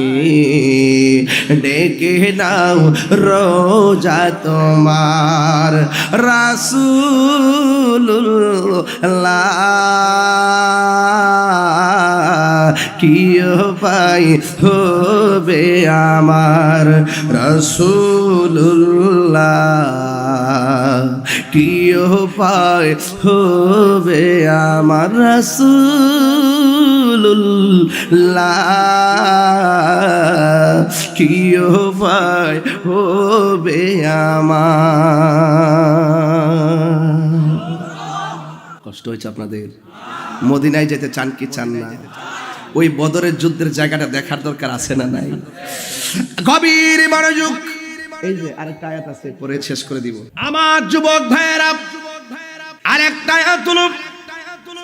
ডেকে নাও রোজা তোমার। রাসূলুল্লাহ কি উপায় হবে আমার, রাসূলুল্লাহ কি উপায় হবে আমার, রাসূলুল্লাহ কি উপায় হবে আমার। কষ্ট হয়েছে আপনাদের? মদিনায় যেতে চান কি চান না? ওই বদরের যুদ্ধের জায়গাটা দেখার দরকার আছে না নাই? গভীর মনোযোগ। এই যে আরেকটা আয়াত আছে, পরে শেষ করে দিব। আমার যুবক ভাইয়েরা, আরেকটা আয়াত হলো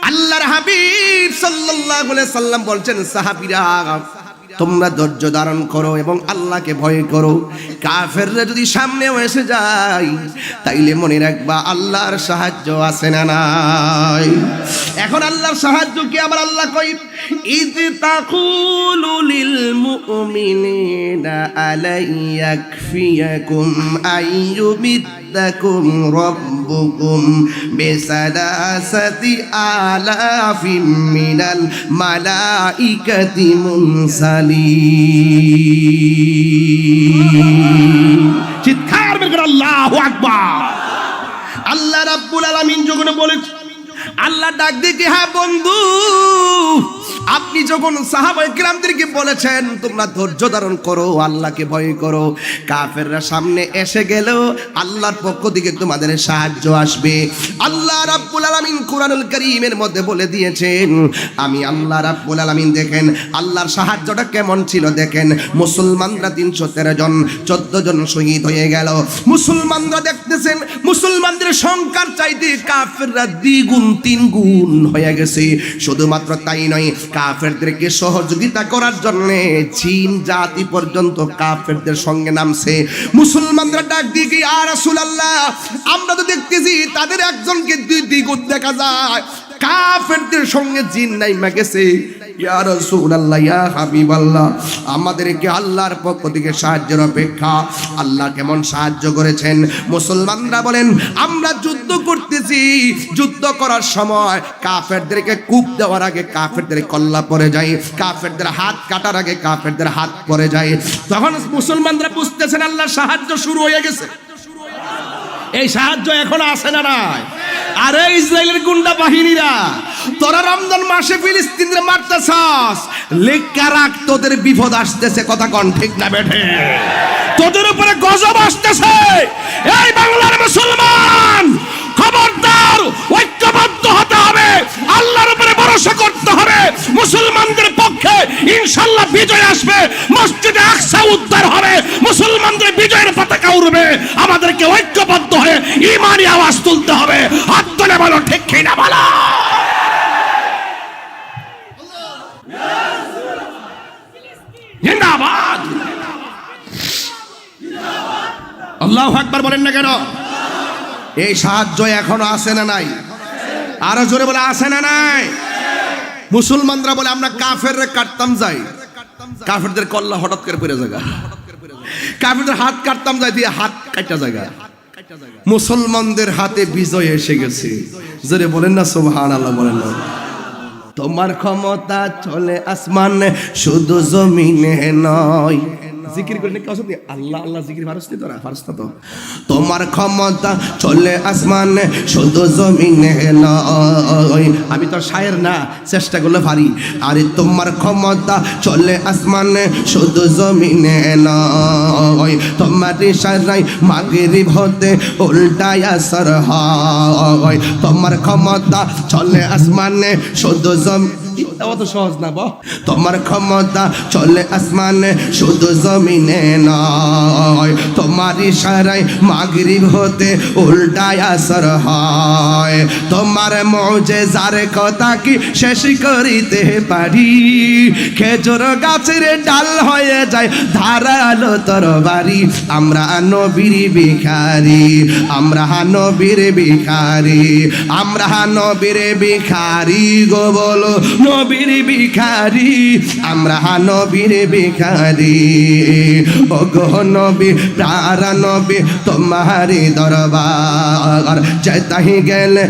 আল্লাহর হাবিব সাল্লাল্লাহু আলাইহি সাল্লাম বলছেন, সাহাবীরা তোমরা ধৈর্য ধারণ করো এবং আল্লাহকে ভয় করো। কাফেররা যদি সামনেও এসে যায় তাইলে মনে রাখবা আল্লাহর সাহায্য আছে না নাই। এখন আল্লাহর সাহায্য কি? আবার আল্লাহ কই, ইয তাকুলু লিল মুমিনিনা আলাইয়াকফিয়াকুম আইয়ুমিদ্দাকুম রাব্বুকুম বিসালাসাতি আলাফিম মিনাল মালাইকাতি মুরসালিন। চিৎকার বের করে আল্লাহু আকবার। আল্লাহ রাব্বুল আলামিন যখন বলেছে, আল্লাহ ডাক দিয়ে, হ্যাঁ বন্ধু, আপনি যখন সাহাবায়ে কিরামদেরকে বলেছেন তোমরা ধৈর্য ধারণ করো, আল্লাহকে ভয় করো, কাফেররা সামনে এসে গেলেও আল্লাহর পক্ষ থেকে তোমাদের সাহায্য আসবে। আল্লাহ রাব্বুল আলামিন কুরআনুল কারীমের মধ্যে বলে দিয়েছেন, আমি আল্লাহ রাব্বুল আলামিন দেখেন আল্লাহর সাহায্যটা কেমন ছিল দেখেন। মুসলমানরা 313 জন, 14 জন শহীদ হয়ে গেল। মুসলমানরা দেখতেছেন মুসলমানদের সংখ্যার চাইতে কাফেররা দ্বিগুণ তিন গুণ হয়ে গেছে। শুধুমাত্র তাই নয়, কাফেরদেরকে সহযোগিতা করার জন্য জিন জাতি পর্যন্ত কাফেরদের সঙ্গে নামছে। মুসলমানরা ডাক দিয়ে, ইয়া রাসূলুল্লাহ, আমরা তো দেখতেছি তাদের একজনকে দুই দ্বিগুণ দেখা যায়, কাফেরদের সঙ্গে জিন নাইমা গেছে। ইয়া রাসূলুল্লাহ, ইয়া হাবিবাল্লাহ, আমাদেরকে আল্লাহর পক্ষ থেকে সাহায্যের অপেক্ষা। আল্লাহ কেমন সাহায্য করেছেন? মুসলমানরা বলেন, আমরা যুদ্ধ করতেছি, যুদ্ধ করার সময় কাফেরদেরকে কূপ দেওয়ার আগে কাফেরদের কল্লা পড়ে যায়, কাফেরদের হাত কাটার আগে কাফেরদের হাত পড়ে যায়। তখন মুসলমানরা বুঝতেছেন আল্লাহর সাহায্য শুরু হয়ে গেছে। এই সাহায্য এখন আসে না নাই? আরে ইসরায়েলের গুন্ডা বাহিনীরা, তোরা রমজান মাসে ফিলিস্তিনদের মারতেছস, লেখা রাখ তোদের বিপদ আসতেছে। কথা কোন ঠিক না বেঠে? তোদের উপরে গজব আসতেছে। এই বাংলার মুসলমান, খবরদার, ঐক্যবদ্ধ হতে হবে, আল্লাহর উপরে ভরসা করতে হবে। মুসলমানদের পক্ষে ইনশাআল্লাহ বিজয় আসবে, মসজিদে আকসা উদ্ধার হবে, মুসলমানদের বিজয়ের পতাকা উড়বে। আমাদেরকে ঐক্যবদ্ধ হয়ে ঈমানি আওয়াজ তুলতে হবে। হাত তুলে বলো ঠিক কি না বলো। জিন্দাবাদ, আল্লাহু আকবার বলেন না কেন? এই সাহায্য এখনো আসে না নাই? আরো জোরে বলে আসে না নাই? মুসলমানরা বলে আমরা কাফেররে কাটতাম যাই, কাফেরদের কল্লা হঠাৎ করে পড়ে জায়গা, কাফেরদের হাত কাটতাম যাই দিয়ে হাত কাটা জায়গা। মুসলমানদের হাতে বিজয় এসে গেছে। জোরে বলেন না সুবহানাল্লাহ, বলেন না। তোমার ক্ষমতা চলে আসমানে, শুধু জমিনে নয়। জিকির করে নাকি অসৎ আল্লাহ আল্লাহ জিকির ফারস নি তোরা ফারস না তো তোমার ক্ষমতা চলে আসমানে শুধু জমিনে নয় আমি তো শায়ের না চেষ্টা করলে পারি আরে তোমার ক্ষমতা চলে আসমানে শুধু জমিনে নয় তোমার ইশারায় মাগরিব হতে উল্টায় আসর হয় তোমার ক্ষমতা চলে আসমানে শুধু অত সহজ না বাহ তোমার ক্ষমতা চলে আসমানে শুধু জমিনে নয় তোমার ইশারায় মাগরিব হতে উল্টায় আসর হয় তোমার মুজিজার কথা কি শেষ করিতে পারি খেজুর গাছের ডাল হয়ে যায় ধারালো তরবারি আমরা নবীর ভিখারি আমরা নবীর ভিখারি আমরা নবীর ভিখারি গো বলো নবীর ভিখারি আমরা নবীর ভিখারি ও গো নবী প্যারা নবী তোমারি দরবার যেতাই গেলে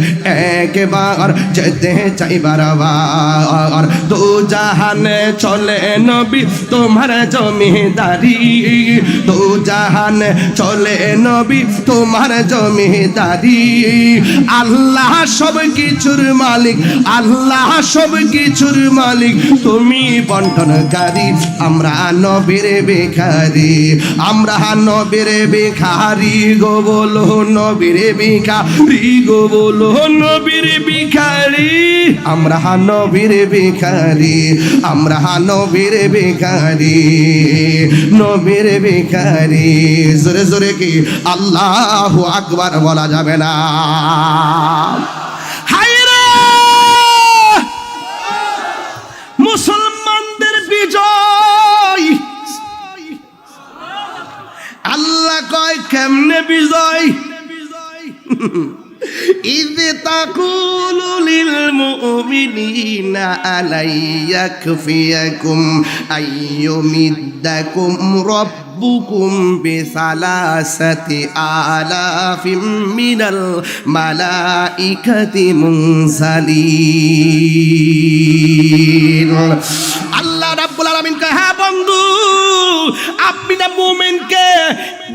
একবার যেতে চাই বারবার দু জাহানে চলে নবী তোমার জমিদারি দু জাহানে চলে নবী তোমার জমিদারি আল্লাহ সব কিছুর মালিক আল্লাহ সব কিছুর মালিক তুমি বন্টনকারী আমরা নবীর ভিখারি আমরা নবীর ভিখারি গো বলো নবীর ভিখারি গো বলো নবীর ভিখারি আমরা নবীর ভিখারি আমরা নবীর ভিখারি নবীর ভিখারি জোরে জোরে কি আল্লাহু আকবার বলা যাবে না মুসলমানদের বিজয় আল্লাহ কয় কেমনে বিজয় إذ تقول للمؤمنين ألن يكفيكم أن يمدكم ربكم بثلاثة آلاف من الملائكة منزلين আল্লাহ রাব্বুল আলামিন কয় হ্যাঁ বন্ধু আপনি না মুমিনকে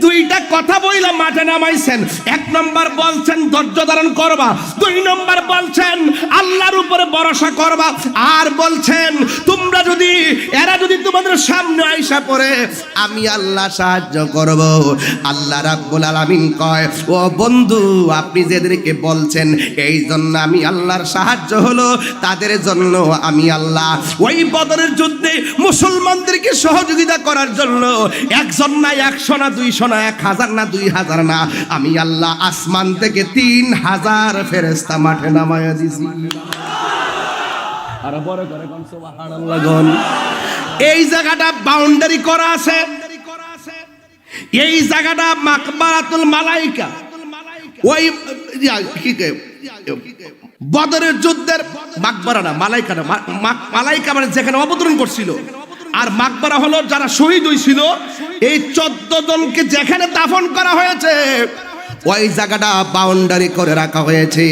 দুইটা কথা বইলা মাঠে নামাইছেন এক নম্বর বলছেন ধৈর্য ধারণ করবা দুই নম্বর বলছেন আল্লাহর উপরে ভরসা করবা আর বলছেন তোমরা যদি এরা যদি তোমাদের সামনে আইসা পড়ে আমি আল্লাহ সাহায্য করব আল্লাহ রাব্বুল আলামিন কয় ও বন্ধু আপনি যেদেরকে বলছেন এই জন্য আমি আল্লাহর সাহায্য হলো তাদের জন্য আমি আল্লাহ ওই বদরের যুদ্ধে মুসলমানদেরকে সহযোগিতা করার জন্য একজন না 100 না 200 না 1000 না 2000 না আমি আল্লাহ আসমান থেকে 3000 ফেরেশতা মাঠে নামায়া দিছি আর বড় করে কোন সুবহানাল্লাহ গন এই জায়গাটা বাউন্ডারি করা আছে এই জায়গাটা মাকবারাতুল মালাইকা ওই কি বদরের যুদ্ধের মাকবারা না মালাইকা না মালাইকা মানে যেখানে অবতরণ করছিল আর মাকবারা হলো যারা শহীদ হয়েছিল এই 14 জনকে যেখানে দাফন করা হয়েছে ওই জায়গাটা বাউন্ডারি করে রাখা হয়েছে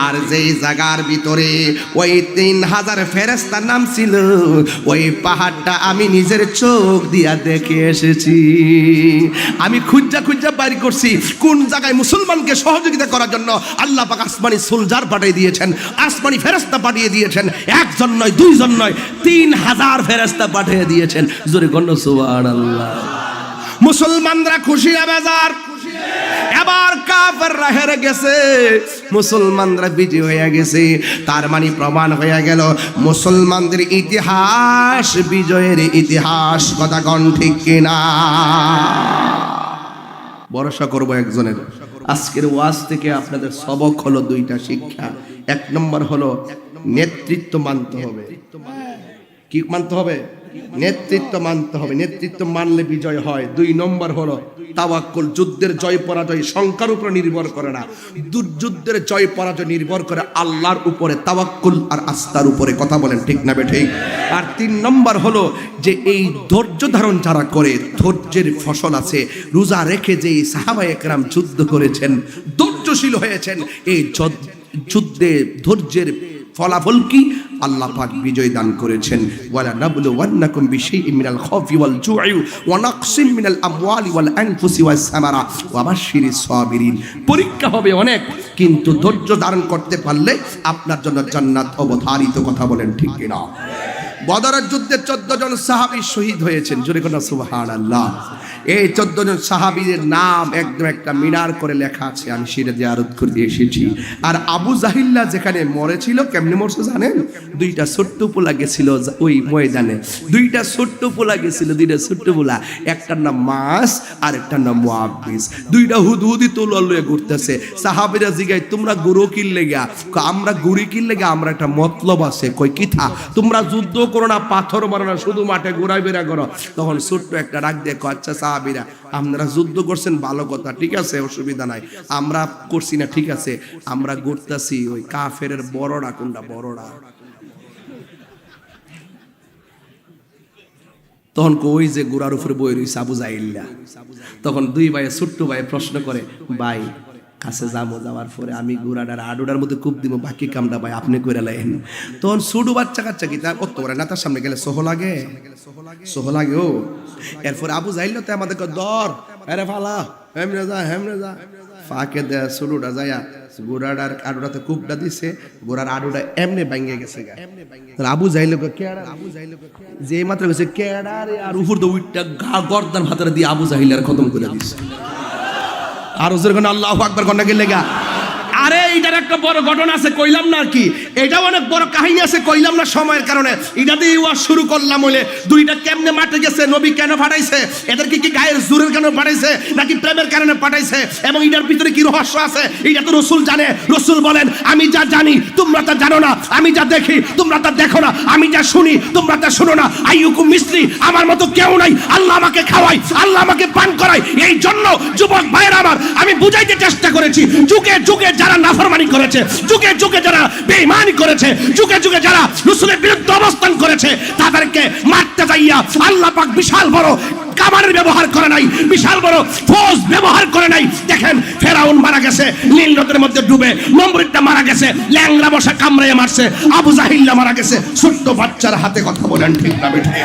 আর যেই জায়গার ভিতরে ওই 3000 ফেরেশতা নাম ছিল ওই পাহাড়টা আমি নিজের চোখ দিয়া দেখে এসেছি আমি খুঁজা খুঁজা বাইর করছি কোন জায়গায় মুসলমানকে সহযোগিতা করার জন্য আল্লাহ পাক আসমানি সোলজার পাঠিয়ে দিয়েছেন আসমানি ফেরেশতা পাঠিয়ে দিয়েছেন একজন নয় দুইজন নয় 3000 ফেরেশতা পাঠিয়ে দিয়েছেন জোরে গণ্য সুবহানাল্লাহ মুসলমানরা খুশি আবেজার এবার কাফেররা হেরে গেছে মুসলমানরা বিজয়ী হয়ে গেছে তার মানে প্রমাণ হয়ে গেল মুসলমানদের ইতিহাস বিজয়ের ইতিহাস কথা কোন ঠিক কিনা ভরসা করব একজনের আজকের ওয়াজ থেকে আপনাদের সবক হলো দুইটা শিক্ষা এক নম্বর হলো নেতৃত্ব মানতে হবে কি মানতে হবে নেতৃত্ব মানতে হবে নেতৃত্ব মানলে বিজয় হয় দুই নম্বর হলো তাওয়াক্কুল যুদ্ধের জয় পরাজয় সংখ্যার উপর নির্ভর করে না যুদ্ধের জয় পরাজয় নির্ভর করে আল্লাহর উপরে তাওয়াক্কুল আর আস্থার উপরে কথা বলেন ঠিক না ঠিক আর তিন নম্বর হলো যে এই ধৈর্য ধারণ যারা করে ধৈর্যের ফসল আছে রোজা রেখে যে সাহাবায়ে কেরাম যুদ্ধ করেছেন ধৈর্যশীল হয়েছেন এই যুদ্ধে ধৈর্যের ফলাফল কি আল্লাহ পাক বিজয় দান করেছেন। ওয়ালা নাবলুওয়ান্নাকুম বিশাইইন মিনাল খাউফি ওয়াল জু'i ওয়া নাকসিম মিনাল আমওয়ালি ওয়াল আনফুসি ওয়াস সামারা ওয়া বাশশিরিস সাবিরিন। পরীক্ষা হবে অনেক, কিন্তু ধৈর্য ধারণ করতে পারলে আপনার জন্য জান্নাত অবধারিত। কথা বলেন ঠিক কিনা? বদরের যুদ্ধে 14 জন সাহাবী শহীদ হয়েছেন। জোরে কোন সুবহানাল্লাহ। এই 14 জন সাহাবীদের নাম একদম একটা মিনার করে লেখা আছে, আমি সেটা জিয়ারত করতে এসেছি। আর আবু জাহিল্লা যেখানে মরেছিল, কেমনে মরছে জানেন? দুইটা ছোট্ট পোলা গেছিল ওই ময়দানে, দুইটা ছোট্ট পোলা গেছিল, দুইটা ছোট্ট পোলা, একটার নাম মাস আর একটার নাম মুআব্বিস। দুইটা হুদহুদি তলোয়ার লয়ে ঘুরতেছে। সাহাবীরা জিগায়, তোমরা গরু কিনলে গা? আমরা গুড়ি কিনলে গা, আমরা একটা মতলব আছে। কই কি থা? তোমরা যুদ্ধ করো না, পাথর মারো না, শুধু মাঠে ঘোরা বেড়া করো। তখন ছোট্ট একটা ডাক দিয়ে কয়, আচ্ছা সাহাবীরা, আপনারা যুদ্ধ করছেন ভালো কথা, ঠিক আছে, অসুবিধা নাই, আমরা করছি না, ঠিক আছে, আমরা ঘুরতেছি ওই কাফেরের বড়রা কোনটা, বড়রা। তখন কই যে গোড়ার উপরে বই রইছে আবু জাহিল্লা। তখন দুই ভাই ছোট্ট ভাই প্রশ্ন করে, ভাই কাছে যাবো, যাওয়ার পরে আমি গুড়াটার আডুডার মধ্যে কূপ দিব, বাকি কামটা ভাই আপনি করে লাইন। তখন ছোট বাচ্চা কাচ্চা কি তার অত বড় নেতার সামনে গেলে সোহ লাগে, সোহ লাগে ও। এরপরে আবু জাহিল্লা তো আমাদেরকে দর, আরে ফালা, হেমনে যা, হেমনে যা, ফাঁকে দেয় ছোটটা যায়া গোড়াটার আডুটাতে কূপটা দিছে, গোড়ার আডুটা এমনি ভাঙে গেছে। আবু জাহিল্লা যে মাত্র গেছে কেডারে, আর উপর তো উইটটা গর্দান হাতের দিয়ে আবু জাহিল্লার খতম করে দিচ্ছে। আর ওজের কোন আল্লাহু আকবার কোন নাকি লেগা। আরে এইটার একটা বড় ঘটনা আছে, কইলাম না কি? এটাও অনেক বড় কাহিনী আছে, কইলাম না সময়ের কারণে। এটা দিয়ে ওয়াজ শুরু করলাম হলে দুইটা কেমনে মাঠে গেছে, নবী কেন পাঠাইছে, এদের কি গায়ের জোরের কেন পাঠাইছে, নাকি প্রেমের কারণে পাঠাইছে, এবং এটার ভিতরে কি রহস্য আছে, এটা তো রাসূল জানে। রাসূল বলেন, আমি যা জানি তোমরা তা জানো না, আমি যা দেখি তোমরা তা দেখো না, আমি যা শুনি তোমরা তা শুনো না। আইয়ুকুম মিসলি, আমার মতো কেউ নাই। আল্লাহ আমাকে খাওয়ায়, আল্লাহ আমাকে পান করায়। এই জন্য যুবক ভাইয়েরা আমার, আমি বুঝাইতে চেষ্টা করেছি, যুগে যুগে যারা নাফরমানি করেছে, যুগে যুগে যারা বেঈমানি করেছে, যুগে যুগে যারা রাসূলের বিরুদ্ধে অবস্থান করেছে, তাদেরকে মারতে যাইয়া আল্লাহ পাক বিশাল বড় কামানের ব্যবহার করে নাই, বিশাল বড় ফৌজ ব্যবহার করে নাই। দেখেন ফেরাউন মারা গেছে নীল নদের মধ্যে ডুবে, নমরুদটা মারা গেছে ল্যাংড়া বসা কামড়াইয়া মারছে, আবু জাহিল্লা মারা গেছে ছোট্ট বাচ্চার হাতে। কথা বলেন ঠিক না বেঠিক?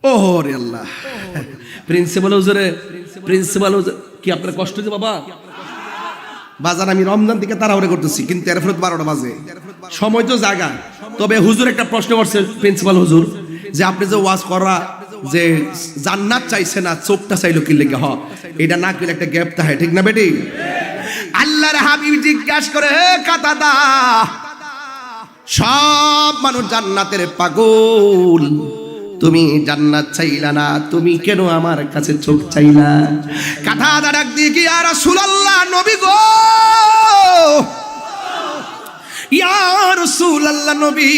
ওরে আল্লাহ, প্রিন্সিপাল হুজুরে, প্রিন্সিপাল হুজুর কি আপনার কষ্ট হচ্ছে বাবা? বাজার আমি রমজান থেকে তাড়াহুড়ো করতেছি, কিন্তু এর ফলে 12টা বাজে, সময় তো জায়গা। তবে হুজুর একটা প্রশ্ন করছে, প্রিন্সিপাল হুজুর, যে আপনি যে ওয়াজ করা যে জান্নাত চাইছে না, চোখটা চাইলো কি লেগে? হ, এটা না কইলে একটা গ্যাপ থাকে, ঠিক না বেটি? আল্লাহর হাবিব জিজ্ঞাসা করে, হে কাতাদা, সব মানুষ জান্নাতের পাগল, তুমি জান্নাত চাইলা না, তুমি কেন আমার কাছে চোখ চাইলা? কাতাদা ডাক দিয়ে কি, ইয়া রাসূলুল্লাহ, নবী গো, ইয়া রাসূলুল্লাহ নবী,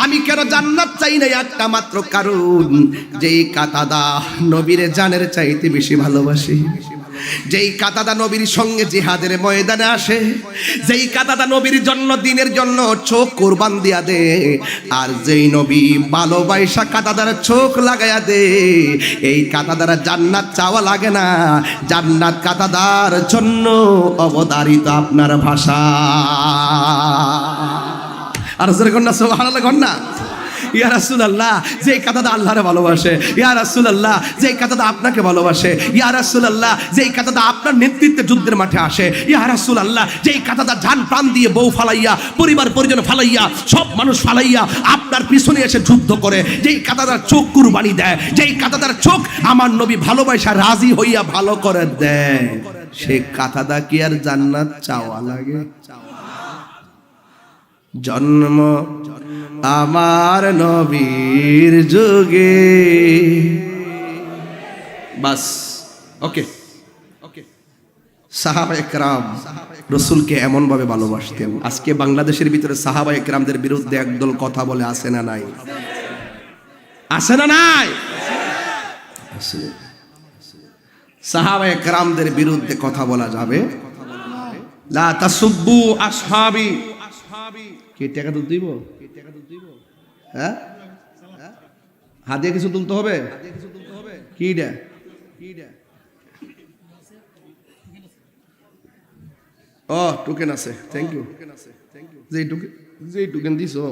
আমি কেন জান্নাত চাই না? একটা মাত্র কারণ, যেই কাতাদা নবীর জানের চাইতে বেশি ভালোবাসে, যেই কাতাদা নবীর সঙ্গে জিহাদের ময়দানে আসে, যেই কাতাদা নবীর জন্য দিনের জন্য চোখ কুরবান দিয়া দে, আর যেই নবী ভালোবাসা কাতাদার চোখ লাগায়া দে, এই কাতাদার জান্নাত চাওয়া লাগে না, জান্নাত কাতাদার জন্য অবধারিত। আপনার ভাষা আর জোরে কন্যা সুবহানাল্লাহ কন্যা। ইয়া রাসূলুল্লাহ, যে কাতাদা আল্লাহরে ভালোবাসে, ইয়া রাসূলুল্লাহ, যে কাতাদা আপনাকে ভালোবাসে, ইয়া রাসূলুল্লাহ, যে কাতাদা আপনার নেতৃত্বে যুদ্ধের মাঠে আসে, ইয়া রাসূলুল্লাহ, যে কাতাদা জান প্রাণ দিয়ে বউ ফালাইয়া, পরিবার পরিজন ফালাইয়া, সব মানুষ ফালাইয়া আপনার পিছনে এসে যুদ্ধ করে, যেই কাতাদার চোখ কুরবানি দেয়, যেই কাতাদার চোখ আমার নবী ভালোবাসা রাজি হইয়া ভালো করে দেয়, সে কাতাদা কি আর জান্নাত চাওয়া লাগে? জন্ম আমার নবীর যুগে, বাস। ওকে ওকে। সাহাবায়ে কেরাম রাসূলকে এমন ভাবে ভালোবাসতেন। আজকে বাংলাদেশের ভিতরে সাহাবায়ে কেরামদের বিরুদ্ধে একদল কথা বলে, আছে না নাই? আছে না নাই? আছে। সাহাবায়ে কেরামদের বিরুদ্ধে কথা বলা যাবে? লা তাসুব্বু আসহাবি। কে টাকা তো দিব? হ্যাঁ, হাত দিয়ে কিছু তুলতে হবে? কি ও টোকেন আছে, থ্যাংক ইউ। যে টোকেন দিছো।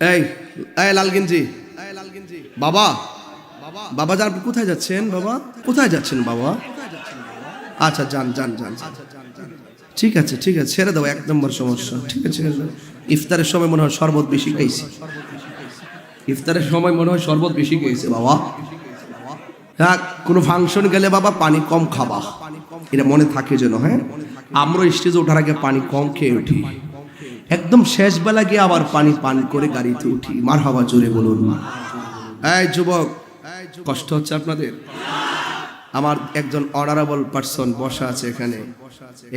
এই এই লাল গেঞ্জি বাবা, বাবা যান, আপনি কোথায় যাচ্ছেন বাবা? কোথায় যাচ্ছেন বাবা? আচ্ছা যান যান যান, ঠিক আছে ঠিক আছে, ছেড়ে দাও, 1 নম্বর সমস্যা। ঠিক আছে, ইফতারের সময় মনে হয় শরবত বেশি খাইছি, ইফতারের সময় মনে হয় শরবত বেশি খেয়েছে বাবা। হ্যাঁ, কোনো ফাংশন গেলে বাবা পানি কম খাবা, এটা মনে থাকে যেন। হ্যাঁ, আমরা স্টেজে ওঠার আগে পানি কম খেয়ে উঠি, একদম শেষ বেলা গিয়ে আবার পানি পান করে গাড়িতে উঠি। মারহাবা, জোরে বলুন। এই যুবক, কষ্ট হচ্ছে আপনাদের? আমার একজন অনারেবল পারসন বসা আছে এখানে,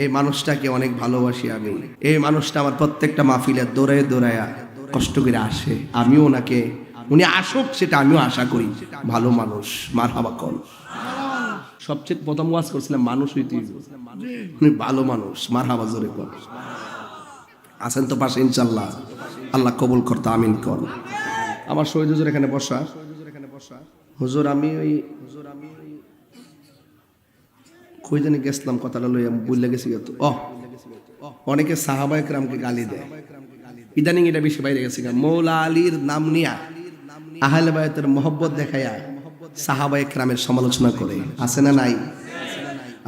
এই মানুষটাকে অনেক ভালোবাসি আমি। এই মানুষটা আমার প্রত্যেকটা মাহফিলে দৌড়ায় দৌড়ায়া কষ্ট করে আসে, আমিও ওনাকে, উনি আসুক সেটা আমিও আশা করি। ভালো মানুষ, মারহাবা কল। সবচেয়ে প্রথম ওয়াজ করছিলাম মানুষ হইতে, উনি ভালো মানুষ, মারহাবা জোরে কল। আছেন তো পাশে ইনশাল্লাহ, আল্লাহ কবুল করতে আমিন কর। আমার শহীদ হুজুর এখানে বসা। হুজুর আমি ওই কই জানি গেছিলাম, কথাটা লইয়া বুঝলে গেছি। অনেকে সাহাবায়ে কেরামকে গালি দেয়, ইদানিং এটা বেশি বাইরে গেছে। মৌলা আলীর নাম নিয়া আহলে বায়তের মহব্বত দেখায়া সাহাবায়ে কেরামের সমালোচনা করে, আছে না নাই?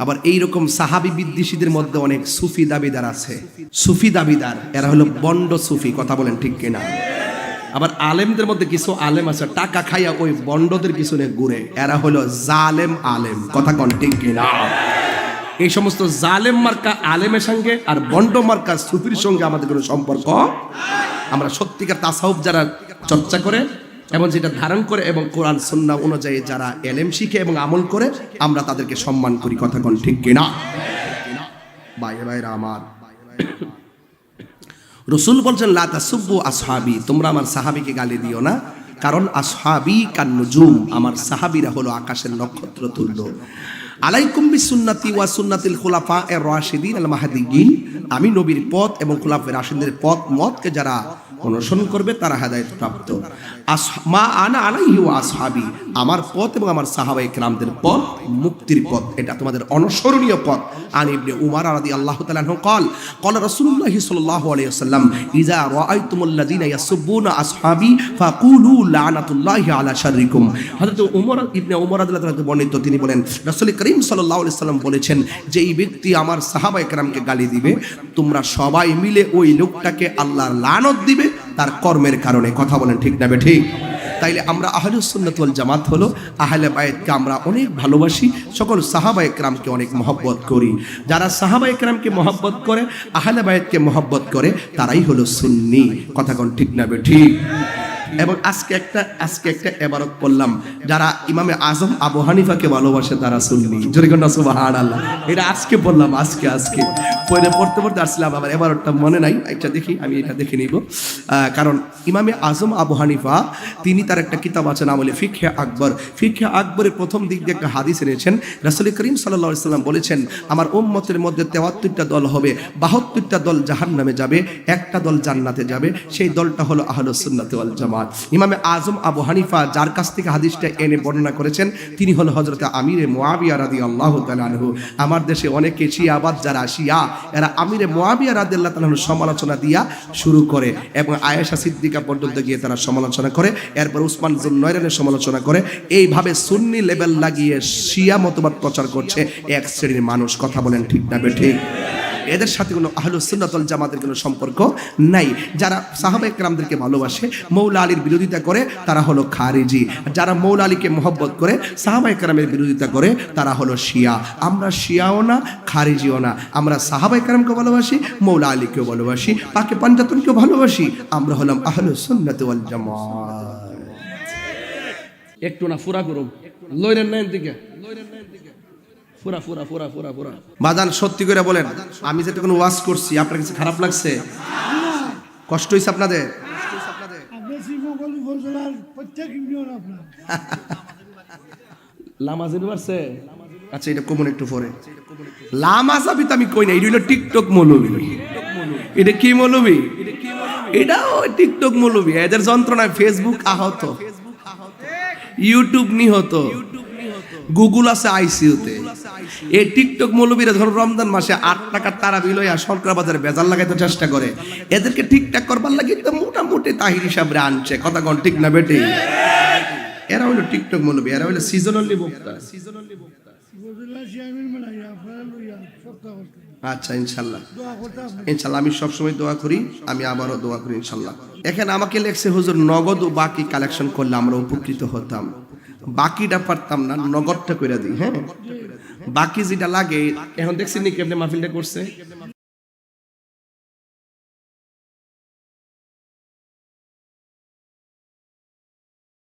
আবার এইরকম সাহাবী বিদ্বেষীদের মধ্যে অনেক সুফি দাবিদার আছে। সুফি দাবিদার এরা হলো বন্ড সুফি, কথা বলেন ঠিক কিনা? আবার আলেমদের মধ্যে কিছু আলেম আছে টাকা খাইয়া ওই বন্ডদের পিছনে ঘুরে, এরা হলো জালেম আলেম, কথা কন ঠিক কিনা? এই সমস্ত জালেম মার্কা আলেমের সঙ্গে আর বন্ড মার্কা সুফির সঙ্গে আমাদের কোনো সম্পর্ক। আমরা সত্যিকার তাসাউফ যারা চর্চা করে এবং যেটা ধারণ করে এবং কোরআন সুন্নাহ অনুযায়ী যারা এলেম শিখে এবং আমল করে, আমরা তাদেরকে সম্মান করি, কথা কোন ঠিক কিনা? ভাইরা আমার, রাসূল বলছেন লা তাসুব্বু আসহাবি, তোমরা আমার সাহাবীকে গালি দিও না, কারণ আসহাবি কান নুজুম, আমার সাহাবীরা হলো আকাশের নক্ষত্র তুল্য। আলাইকুম বিসুন্নতি ওয়া সুন্নাতিল খুলাফায়ে রাশিদিন আল মাহদিয়িন, আমি নবীর পথ এবং খুলাফায়ে রাশিদিনের পথ মতকে যারা অনুসরণ করবে তারা হেদায়েত প্রাপ্ত। মা আনা আলাইহি ওয়া আসহাবি, আমার পথ এবং আমার সাহাবায়ে কেরামদের পথ মুক্তির পথ, এটা তোমাদের অনুসরণীয় পথ। আন ইবনে উমর রাদিয়াল্লাহু তাআলা আনহু قال قال রাসূলুল্লাহ সাল্লাল্লাহু আলাইহি ওয়াসাল্লাম ইযা রাআইতুমুল্লাযিনা ইয়াসুবুনা আসহাবি ফাকুলু লানাতুল্লাহি আলা শাররিকুম। হযরত উমর ইবনে উমর রাদিয়াল্লাহু তাআলা বর্ণিত, তিনি বলেন রাসূল করিম সাল্লাল্লাহু আলাইহি ওয়াসাল্লাম বলেছেন যে এই ব্যক্তি আমার সাহাবায়ে কেরামকে গালি দিবে, তোমরা সবাই মিলে ওই লোকটাকে আল্লাহর লানত দিবে তার কর্মের কারণে, কথা বলেন ঠিক না ঠিক? তাইলে আমরা আহলুস সুন্নাত ওয়াল জামাত হলো আহলে বায়তকে আমরা অনেক ভালোবাসি, সকল সাহাবায়ে কেরামকে অনেক মহব্বত করি। যারা সাহাবায়ে কেরামকে মহব্বত করে, আহলে বায়তকে মহব্বত করে, তারাই হলো সুন্নি, কথা কোন ঠিক না ঠিক? এবং আজকে একটা ইবারত পড়লাম, যারা ইমামে আজম আবু হানিফাকে ভালোবাসে তারা সুন্নি, জোরে কোন সুবহানাল্লাহ। এটা আজকে বললাম, আজকে পড়তে আসলাম, আমার ইবারতটা মনে নাই, একটা দেখি, আমি এটা দেখে নিব। কারণ ইমামে আজম আবু হানিফা তিনি তার একটা কিতাব আছে নাম হলো ফিকহে আকবর। ফিকহে আকবরের প্রথম দিক দিয়ে একটা হাদিস এনেছেন। রাসূল করিম সাল্লাল্লাহু আলাইহি ওয়াসাল্লাম বলেছেন আমার উম্মতের মধ্যে 73টা দল হবে, 72টা দল জাহান্নামে যাবে, একটা দল জান্নাতে যাবে, সেই দলটা হলো আহলুস সুন্নাত ওয়াল জামাত। ইমামে আজম আবু হানিফা যার কাছ থেকে হাদিসটা এনে বর্ণনা করেছেন তিনি হলো হযরত আমিরে মুআবিয়া রাদিয়াল্লাহু তাআলা আনহু। আমার দেশে অনেকে শিয়াবাদ যারা শিয়া, এরা আমিরে মুআবিয়া রাদিয়াল্লাহু তাআলা আনহুর সমালোচনা দিয়া শুরু করে এবং আয়েশা সিদ্দিকা পর্যন্ত গিয়ে তারা সমালোচনা করে, এরপর উসমান যুন নয়রানের সমালোচনা করে, এইভাবে সুন্নি লেভেল লাগিয়ে শিয়া মতবাদ প্রচার করছে এক শ্রেণীর মানুষ, কথা বলেন ঠিক না ঠিক? এদের সাথে কোনো আহলুস সুন্নাত ওয়াল জামাতের কোনো সম্পর্ক নাই। যারা সাহাবায়ে কেরামদেরকে ভালোবাসে, মৌলা আলীর বিরোধিতা করে, তারা হলো খারিজি। যারা মৌলা আলীকে মহব্বত করে, সাহাবায়ে কেরামের বিরোধিতা করে, তারা হলো শিয়া। আমরা শিয়াও না, খারিজিও না, আমরা সাহাবায়ে কেরামকে ভালোবাসি, মৌলা আলীকেও ভালোবাসি, পাকে পাঞ্জাতনকেও ভালোবাসি, আমরা হলাম আহলুস সুন্নাত ওয়াল জামাত। একটু না ফুরা করুম লইরেন না এদিকে, বাজান সত্যি করে বলেন, আমি যেটা কোনো ওয়াজ করছি আপনার কাছে খারাপ লাগছে? কষ্ট হয়েছে আপনাদের? লামাজিন পারছে? আচ্ছা এটা কমন একটু পরে। লামাজাবি তো আমি কই না, এটা হলো টিকটক মৌলবি। এটা কি মৌলবি? এটাও টিকটক মৌলবি। এদের যন্ত্রণায় ফেসবুক আহত, ইউটিউব নিহত, গুগল আছে আইসিইউতে। এই টিকটক মৌলবীরা ধরো রমজান মাসে 8 টাকার তারাবি লইয়া সরকার বাজারে বেজাল লাগাইতে চেষ্টা করে, এদেরকে ঠিকঠাক করবার লাগে তো মোটামুটি তাহিরি সাহেবরে আনছে, কথা কোন ঠিক না বেটে? এরা হলো টিকটক মৌলবী, এরা হলো সিজনালি বক্তা। আচ্ছা ইনশাল্লাহ, ইনশাল্লাহ আমি সবসময় দোয়া করি, আমি আবারও দোয়া করি ইনশাল্লাহ। এখানে আমাকে লেখছে হুজুর নগদ ও বাকি কালেকশন করলে আমরা উপকৃত হতাম, বাকিটা পারতাম না, নগদটা করে দিই। হ্যাঁ, বাকি যেটা লাগে এখন দেখছি নি কেমনে মাহফিলটা করছে।